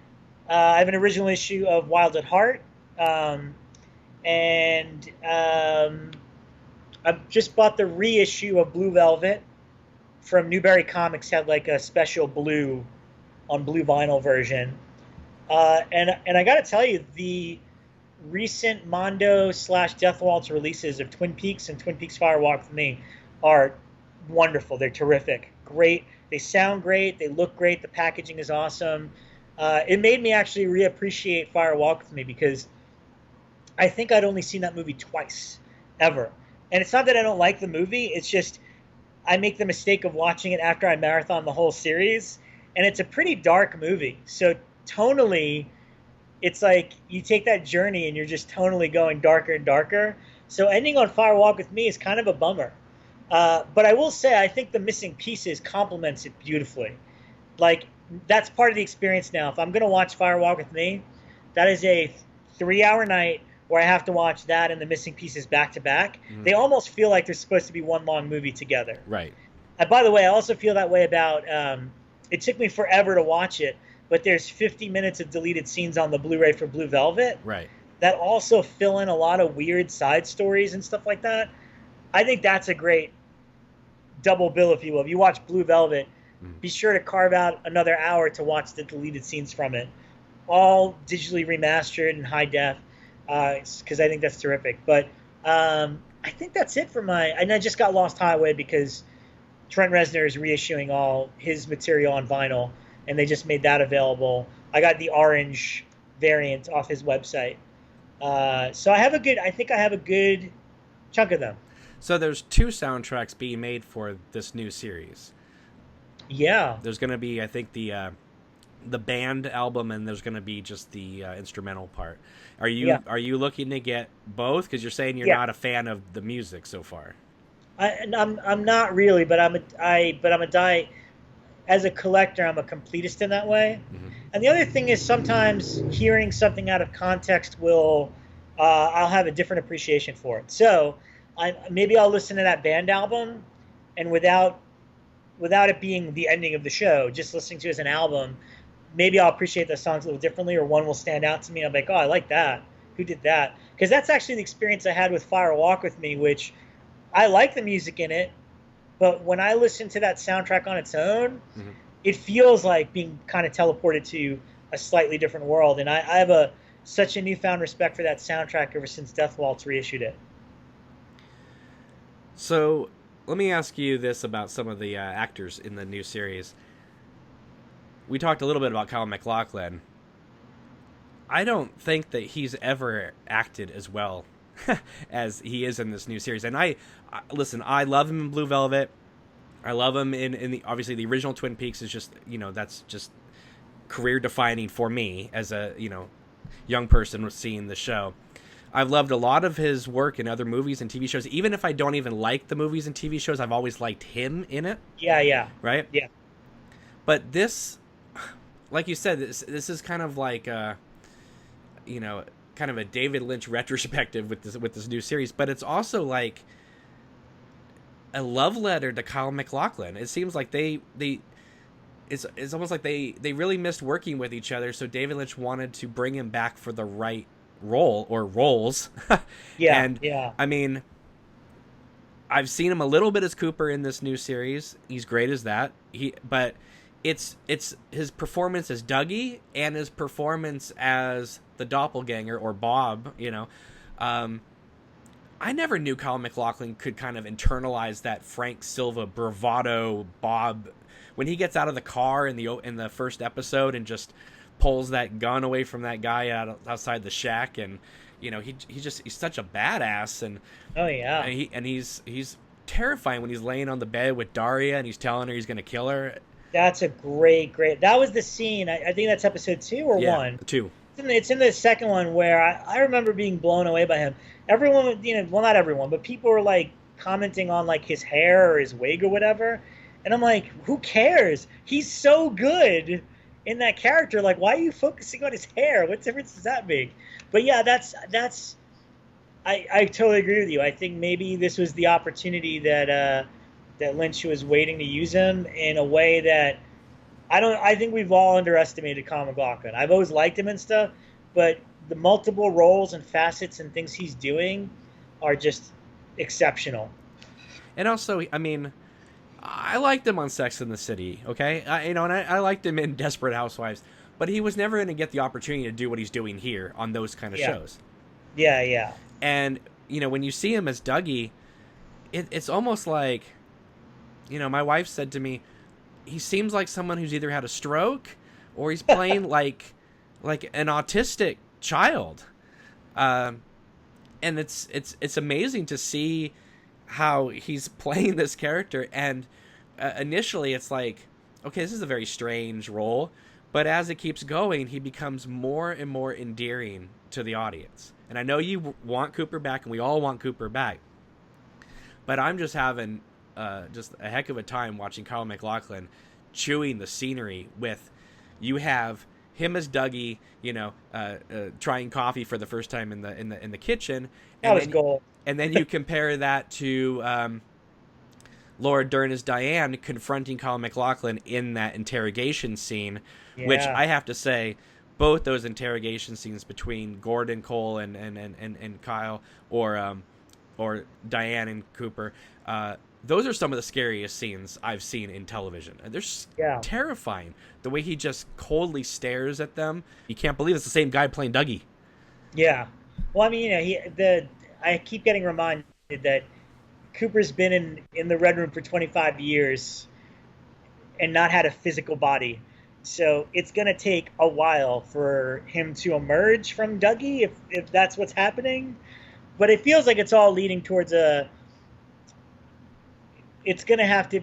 I have an original issue of Wild at Heart, and I've just bought the reissue of Blue Velvet from Newberry Comics. Had like a special blue on blue vinyl version, and I got to tell you, the recent Mondo / Death Waltz releases of Twin Peaks and Twin Peaks Fire Walk with Me are wonderful. They're terrific. Great. They sound great. They look great. The packaging is awesome. It made me actually reappreciate Fire Walk with Me because I think I'd only seen that movie twice, ever. And it's not that I don't like the movie. It's just I make the mistake of watching it after I marathon the whole series. And it's a pretty dark movie. So tonally, it's like you take that journey and you're just tonally going darker and darker. So ending on Fire Walk with Me is kind of a bummer. But I will say I think the missing pieces complements it beautifully. Like, that's part of the experience now. If I'm going to watch Fire Walk with Me, that is a 3-hour night where I have to watch that and the missing pieces back to back. Mm-hmm. They almost feel like they're supposed to be one long movie together. Right. By the way, I also feel that way about it took me forever to watch it, but there's 50 minutes of deleted scenes on the Blu-ray for Blue Velvet. Right. That also fill in a lot of weird side stories and stuff like that. I think that's a great double bill, if you will. If you watch Blue Velvet, be sure to carve out another hour to watch the deleted scenes from it. All digitally remastered in high def, because I think that's terrific. But I think that's it for my... And I just got Lost Highway because Trent Reznor is reissuing all his material on vinyl, and they just made that available. I got the orange variant off his website. So I think I have a good chunk of them. So there's 2 soundtracks being made for this new series. Yeah. There's going to be, I think, the band album, and there's going to be just the instrumental part. Are you looking to get both? Because you're saying you're not a fan of the music so far. I'm not really, but I'm as a collector, I'm a completist in that way. Mm-hmm. And the other thing is sometimes hearing something out of context will I'll have a different appreciation for it. So maybe I'll listen to that band album, and without it being the ending of the show, just listening to it as an album, maybe I'll appreciate the songs a little differently, or one will stand out to me. I'm like, oh, I like that. Who did that? Because that's actually the experience I had with Fire Walk with Me, which I like the music in it, but when I listen to that soundtrack on its own, Mm-hmm. it feels like being kind of teleported to a slightly different world. And I have such a newfound respect for that soundtrack ever since Death Waltz reissued it. So let me ask you this about some of the actors in the new series. We talked a little bit about Kyle MacLachlan. I don't think that he's ever acted as well as he is in this new series. And listen, I love him in Blue Velvet. I love him in the, obviously the original Twin Peaks is just, that's just career defining for me as a, young person seeing the show. I've loved a lot of his work in other movies and TV shows. Even if I don't even like the movies and TV shows, I've always liked him in it. Yeah. Right? Yeah. But this, like you said, this is kind of like kind of a David Lynch retrospective with this new series, but it's also like a love letter to Kyle MacLachlan. It seems like it's almost like they really missed working with each other, so David Lynch wanted to bring him back for the right role or roles. Yeah. And yeah. I mean, I've seen him a little bit as Cooper in this new series. He's great as that. But it's his performance as Dougie and his performance as the doppelganger or Bob. I never knew Kyle MacLachlan could kind of internalize that Frank Silva bravado Bob when he gets out of the car in the first episode and just pulls that gun away from that guy outside the shack, and he's such a badass, and oh yeah, and he's terrifying when he's laying on the bed with Daria and he's telling her he's gonna kill her. That's a great. That was the scene. I think that's episode 2 or 1. 2. It's in the second one where I remember being blown away by him. Everyone, well, not everyone, but people were like commenting on like his hair or his wig or whatever, and I'm like, who cares? He's so good in that character. Like, why are you focusing on his hair? What difference does that make? But yeah, that's. I totally agree with you. I think maybe this was the opportunity that Lynch was waiting to use him in a way that I think we've all underestimated Kyle MacLachlan. I've always liked him and stuff, but the multiple roles and facets and things he's doing are just exceptional. And also, I mean, I liked him on Sex and the City, okay? And I liked him in Desperate Housewives, but he was never going to get the opportunity to do what he's doing here on those kind of shows. Yeah. And, when you see him as Dougie, it's almost like, my wife said to me, he seems like someone who's either had a stroke or he's playing like an autistic child. And it's amazing to see how he's playing this character. And initially it's like, okay, this is a very strange role. But as it keeps going, he becomes more and more endearing to the audience. And I know you want Cooper back, and we all want Cooper back. But I'm just having just a heck of a time watching Kyle MacLachlan chewing the scenery with, you have him as Dougie, trying coffee for the first time in the kitchen. That was gold. And then you compare that to Laura Dern as Diane confronting Kyle MacLachlan in that interrogation scene, which I have to say, both those interrogation scenes between Gordon Cole and Kyle, or Diane and Cooper, those are some of the scariest scenes I've seen in television. And they're terrifying. The way he just coldly stares at them. You can't believe it's the same guy playing Dougie. Yeah. Well, I mean, I keep getting reminded that Cooper's been in the Red Room for 25 years and not had a physical body. So it's going to take a while for him to emerge from Dougie, if that's what's happening. But it feels like it's all leading towards it's going to have to,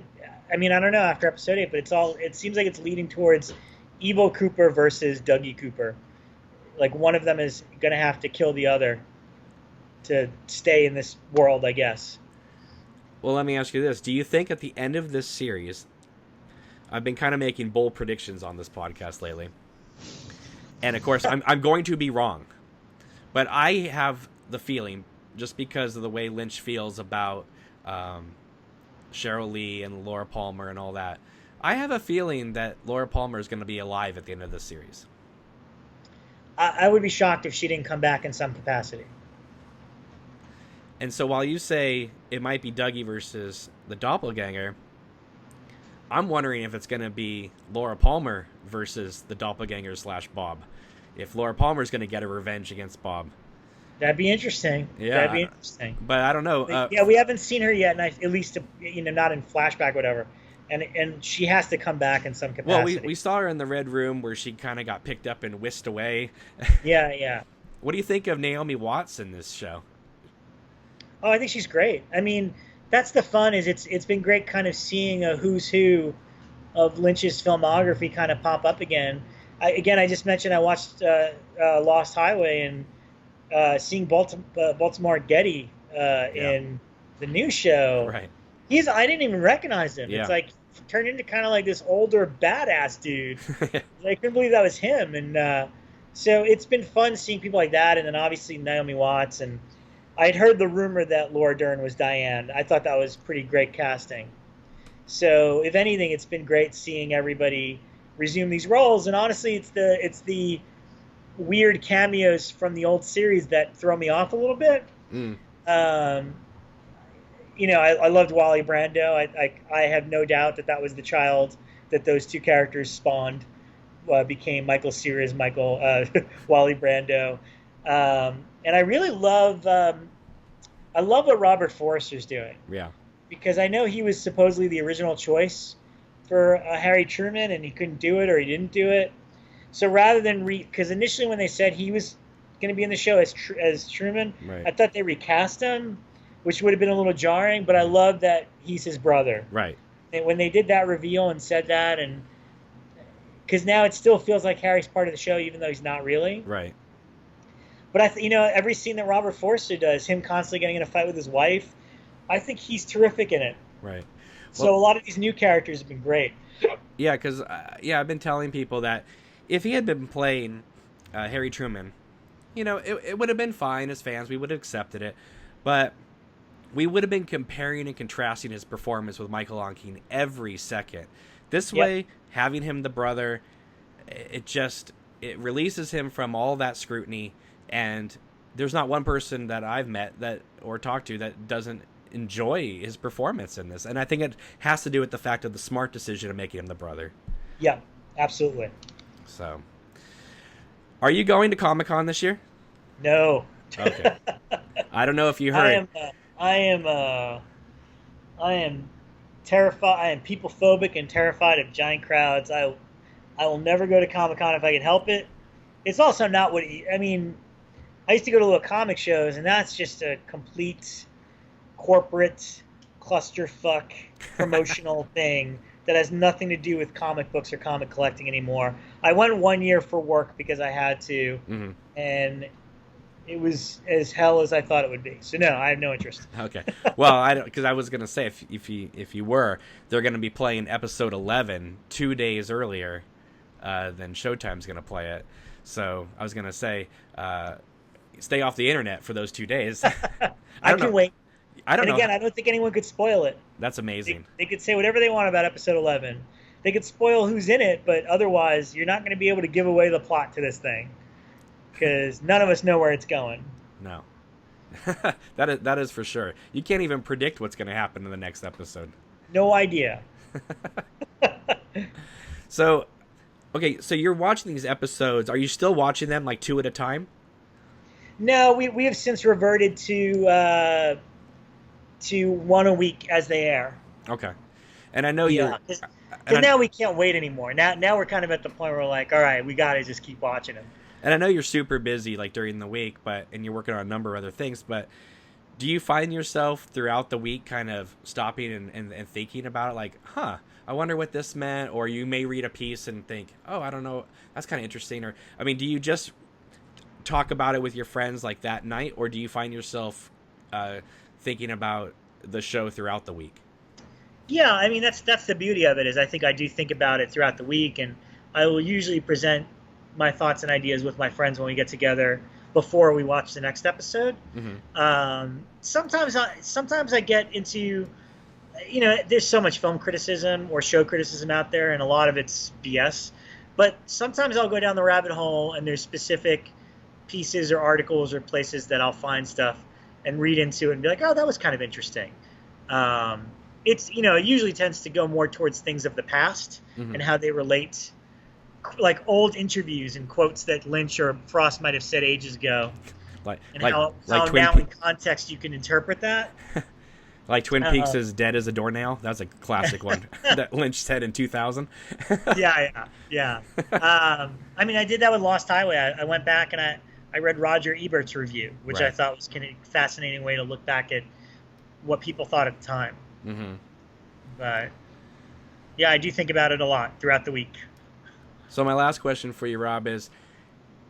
I mean, I don't know after episode 8, but it seems like it's leading towards evil Cooper versus Dougie Cooper. Like one of them is going to have to kill the other to stay in this world, I guess. Well, let me ask you this. Do you think at the end of this series, I've been kind of making bold predictions on this podcast lately, and of course I'm going to be wrong, but I have the feeling, just because of the way Lynch feels about Cheryl Lee and Laura Palmer and all that, I have a feeling that Laura Palmer is going to be alive at the end of this series. I would be shocked if she didn't come back in some capacity. And so while you say it might be Dougie versus the doppelganger, I'm wondering if it's going to be Laura Palmer versus the doppelganger / Bob. If Laura Palmer is going to get a revenge against Bob. That'd be interesting. Yeah, that'd be interesting. But I don't know. Yeah, we haven't seen her yet, and at least not in flashback, or whatever. And she has to come back in some capacity. Well, we saw her in the Red Room where she kind of got picked up and whisked away. Yeah. What do you think of Naomi Watts in this show? Oh, I think she's great. I mean, that's the fun. Is it's been great kind of seeing a who's who of Lynch's filmography kind of pop up again. I just mentioned I watched Lost Highway, and seeing Baltimore Getty in the new show. Right. I didn't even recognize him. Yeah. It's like turned into kind of like this older badass dude. I couldn't believe that was him. And so it's been fun seeing people like that. And then obviously Naomi Watts. And I'd heard the rumor that Laura Dern was Diane. I thought that was pretty great casting. So if anything, it's been great seeing everybody resume these roles. And honestly, it's the weird cameos from the old series that throw me off a little bit. I loved Wally Brando. I have no doubt that was the child that those two characters spawned, became Michael Cera's Wally Brando. And I really love what Robert Forster's doing. Yeah. Because I know he was supposedly the original choice for Harry Truman, and he couldn't do it, or he didn't do it. So rather than because initially when they said he was going to be in the show as Truman, right. I thought they recast him, which would have been a little jarring, but I love that he's his brother. Right. And when they did that reveal and said that, and because now it still feels like Harry's part of the show, even though he's not really. Right. But every scene that Robert Forster does, him constantly getting in a fight with his wife, I think he's terrific in it. Right. So a lot of these new characters have been great. Yeah, because I've been telling people that if he had been playing Harry Truman, it would have been fine as fans. We would have accepted it. But we would have been comparing and contrasting his performance with Michael Onkine every second. This way, having him the brother, it releases him from all that scrutiny. And there's not one person that I've met or talked to that doesn't enjoy his performance in this. And I think it has to do with the fact of the smart decision of making him the brother. Yeah, absolutely. So, are you going to Comic-Con this year? No. Okay. I don't know if you heard. I am terrified. I am people phobic and terrified of giant crowds. I will never go to Comic-Con if I can help it. It's also not I used to go to little comic shows, and that's just a complete corporate clusterfuck promotional thing that has nothing to do with comic books or comic collecting anymore. I went 1 year for work because I had to, and it was as hell as I thought it would be. So no, I have no interest. Okay. Well, I don't, because I was gonna say if you were, they're gonna be playing episode 11 2 days earlier than Showtime's gonna play it. So I was gonna say, stay off the internet for those 2 days. I can wait. I don't know. Again, I don't think anyone could spoil it. That's amazing. They could say whatever they want about episode 11. They could spoil who's in it, but otherwise, you're not going to be able to give away the plot to this thing because none of us know where it's going. No. That is for sure. You can't even predict what's going to happen in the next episode. No idea. So you're watching these episodes. Are you still watching them like 2 at a time? No, we have since reverted to 1 a week as they air. Okay. And I know you're... Because now we can't wait anymore. Now we're kind of at the point where we're like, all right, we got to just keep watching them. And I know you're super busy like during the week, and you're working on a number of other things, but do you find yourself throughout the week kind of stopping and thinking about it like, I wonder what this meant? Or you may read a piece and think, oh, I don't know, that's kind of interesting. Or, do you just talk about it with your friends like that night, or do you find yourself thinking about the show throughout the week? Yeah, that's the beauty of it is I think I do think about it throughout the week, and I will usually present my thoughts and ideas with my friends when we get together before we watch the next episode. Sometimes I get into there's so much film criticism or show criticism out there, and a lot of it's BS. But sometimes I'll go down the rabbit hole, and there's specific pieces or articles or places that I'll find stuff and read into it and be like, oh, that was kind of interesting. It usually tends to go more towards things of the past and how they relate, like old interviews and quotes that Lynch or Frost might have said ages ago, how now in context you can interpret that. Like Twin Peaks is dead as a doornail. That's a classic one that Lynch said in 2000. Yeah. I mean, I did that with Lost Highway. I went back and I read Roger Ebert's review, which I thought was kind of a fascinating way to look back at what people thought at the time. Mm-hmm. But yeah, I do think about it a lot throughout the week. So my last question for you, Rob, is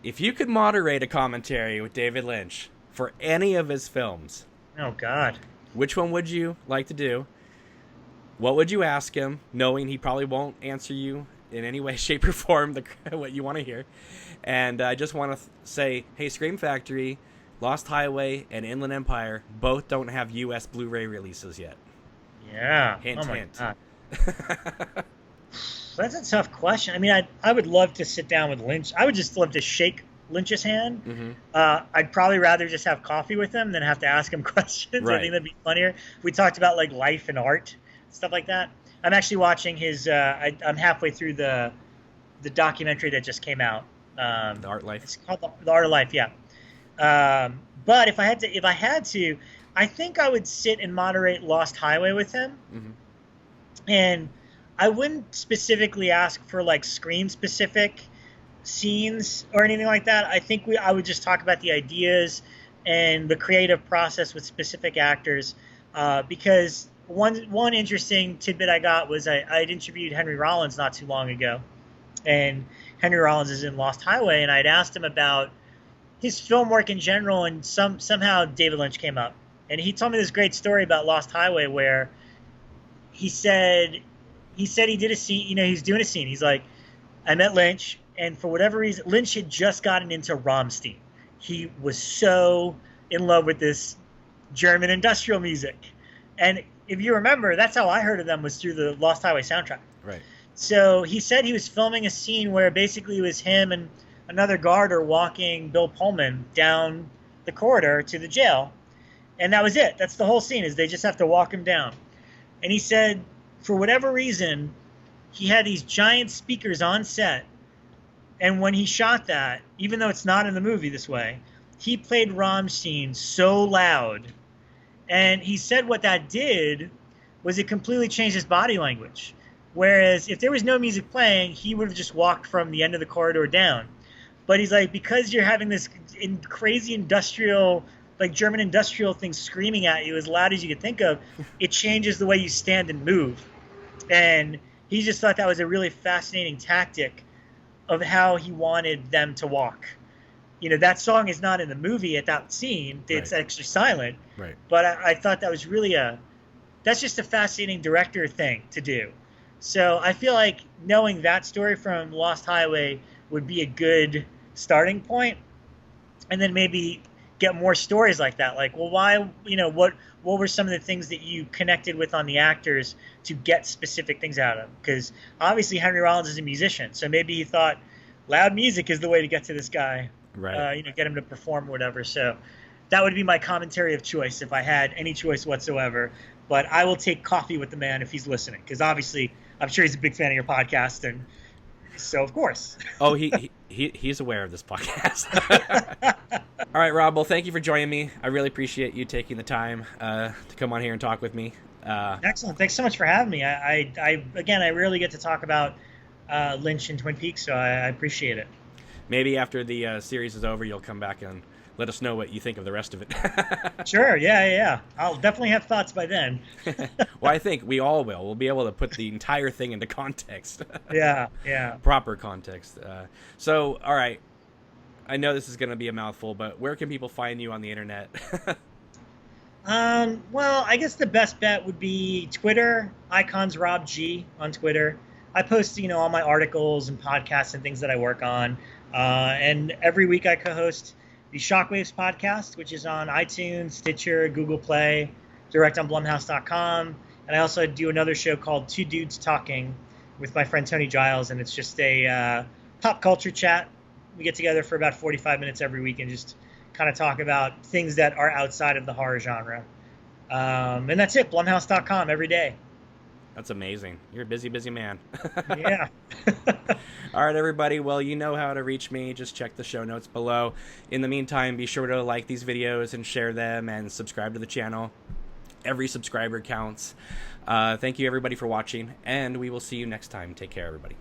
if you could moderate a commentary with David Lynch for any of his films. Oh, God. Which one would you like to do? What would you ask him, knowing he probably won't answer you in any way, shape, or form what you want to hear? And I just want to say, hey, Scream Factory, Lost Highway, and Inland Empire both don't have U.S. Blu-ray releases yet. Yeah. Hint, hint. God. That's a tough question. I mean, I would love to sit down with Lynch. I would just love to shake Lynch's hand. Mm-hmm. I'd probably rather just have coffee with him than have to ask him questions. Right. I think that'd be funnier. We talked about like life and art, stuff like that. I'm actually watching his. I'm halfway through the documentary that just came out. The Art Life. It's called The Art of Life. Yeah. But if I had to, I think I would sit and moderate Lost Highway with him, and I wouldn't specifically ask for like Scream specific scenes or anything like that. I think I would just talk about the ideas and the creative process with specific actors, because one interesting tidbit I got was I'd interviewed Henry Rollins not too long ago, and Henry Rollins is in Lost Highway, and I'd asked him about his film work in general, and somehow David Lynch came up, and he told me this great story about Lost Highway where he said he did a scene, he's doing a scene. He's like, I met Lynch, and for whatever reason, Lynch had just gotten into Rammstein. He was so in love with this German industrial music. And if you remember, that's how I heard of them, was through the Lost Highway soundtrack. Right. So he said he was filming a scene where basically it was him and another guard are walking Bill Pullman down the corridor to the jail. And that was it. That's the whole scene, is they just have to walk him down. And he said, for whatever reason, he had these giant speakers on set. And when he shot that, even though it's not in the movie this way, he played Rammstein so loud. And he said what that did was it completely changed his body language. Whereas if there was no music playing, he would have just walked from the end of the corridor down. But he's like, because you're having this crazy industrial, like German industrial thing screaming at you as loud as you could think of, it changes the way you stand and move. And he just thought that was a really fascinating tactic of how he wanted them to walk. That song is not in the movie at that scene. It's actually silent. Right. But I thought that was really that's just a fascinating director thing to do. So I feel like knowing that story from Lost Highway would be a good starting point. And then maybe get more stories like that. Like, well, why, what were some of the things that you connected with on the actors to get specific things out of them? Because obviously Henry Rollins is a musician, so maybe he thought loud music is the way to get to this guy, right? Get him to perform or whatever. So that would be my commentary of choice if I had any choice whatsoever. But I will take coffee with the man if he's listening, because obviously I'm sure he's a big fan of your podcast, and so of course. Oh, he's aware of this podcast. All right, Rob. Well, thank you for joining me. I really appreciate you taking the time to come on here and talk with me. Excellent. Thanks so much for having me. I rarely get to talk about Lynch and Twin Peaks, so I appreciate it. Maybe after the series is over, you'll come back and let us know what you think of the rest of it. Sure. Yeah. I'll definitely have thoughts by then. Well, I think we all will. We'll be able to put the entire thing into context. Yeah. Proper context. So, all right. I know this is going to be a mouthful, but where can people find you on the internet? Well, I guess the best bet would be Twitter, Icons Rob G on Twitter. I post, all my articles and podcasts and things that I work on. And every week I co-host the Shockwaves podcast, which is on iTunes, Stitcher, Google Play, direct on Blumhouse.com. And I also do another show called Two Dudes Talking with my friend Tony Giles, and it's just a pop culture chat. We get together for about 45 minutes every week and just kind of talk about things that are outside of the horror genre. And that's it, Blumhouse.com every day. That's amazing. You're a busy, busy man. Yeah. All right, everybody. Well, you know how to reach me. Just check the show notes below. In the meantime, be sure to like these videos and share them and subscribe to the channel. Every subscriber counts. Thank you, everybody, for watching, and we will see you next time. Take care, everybody.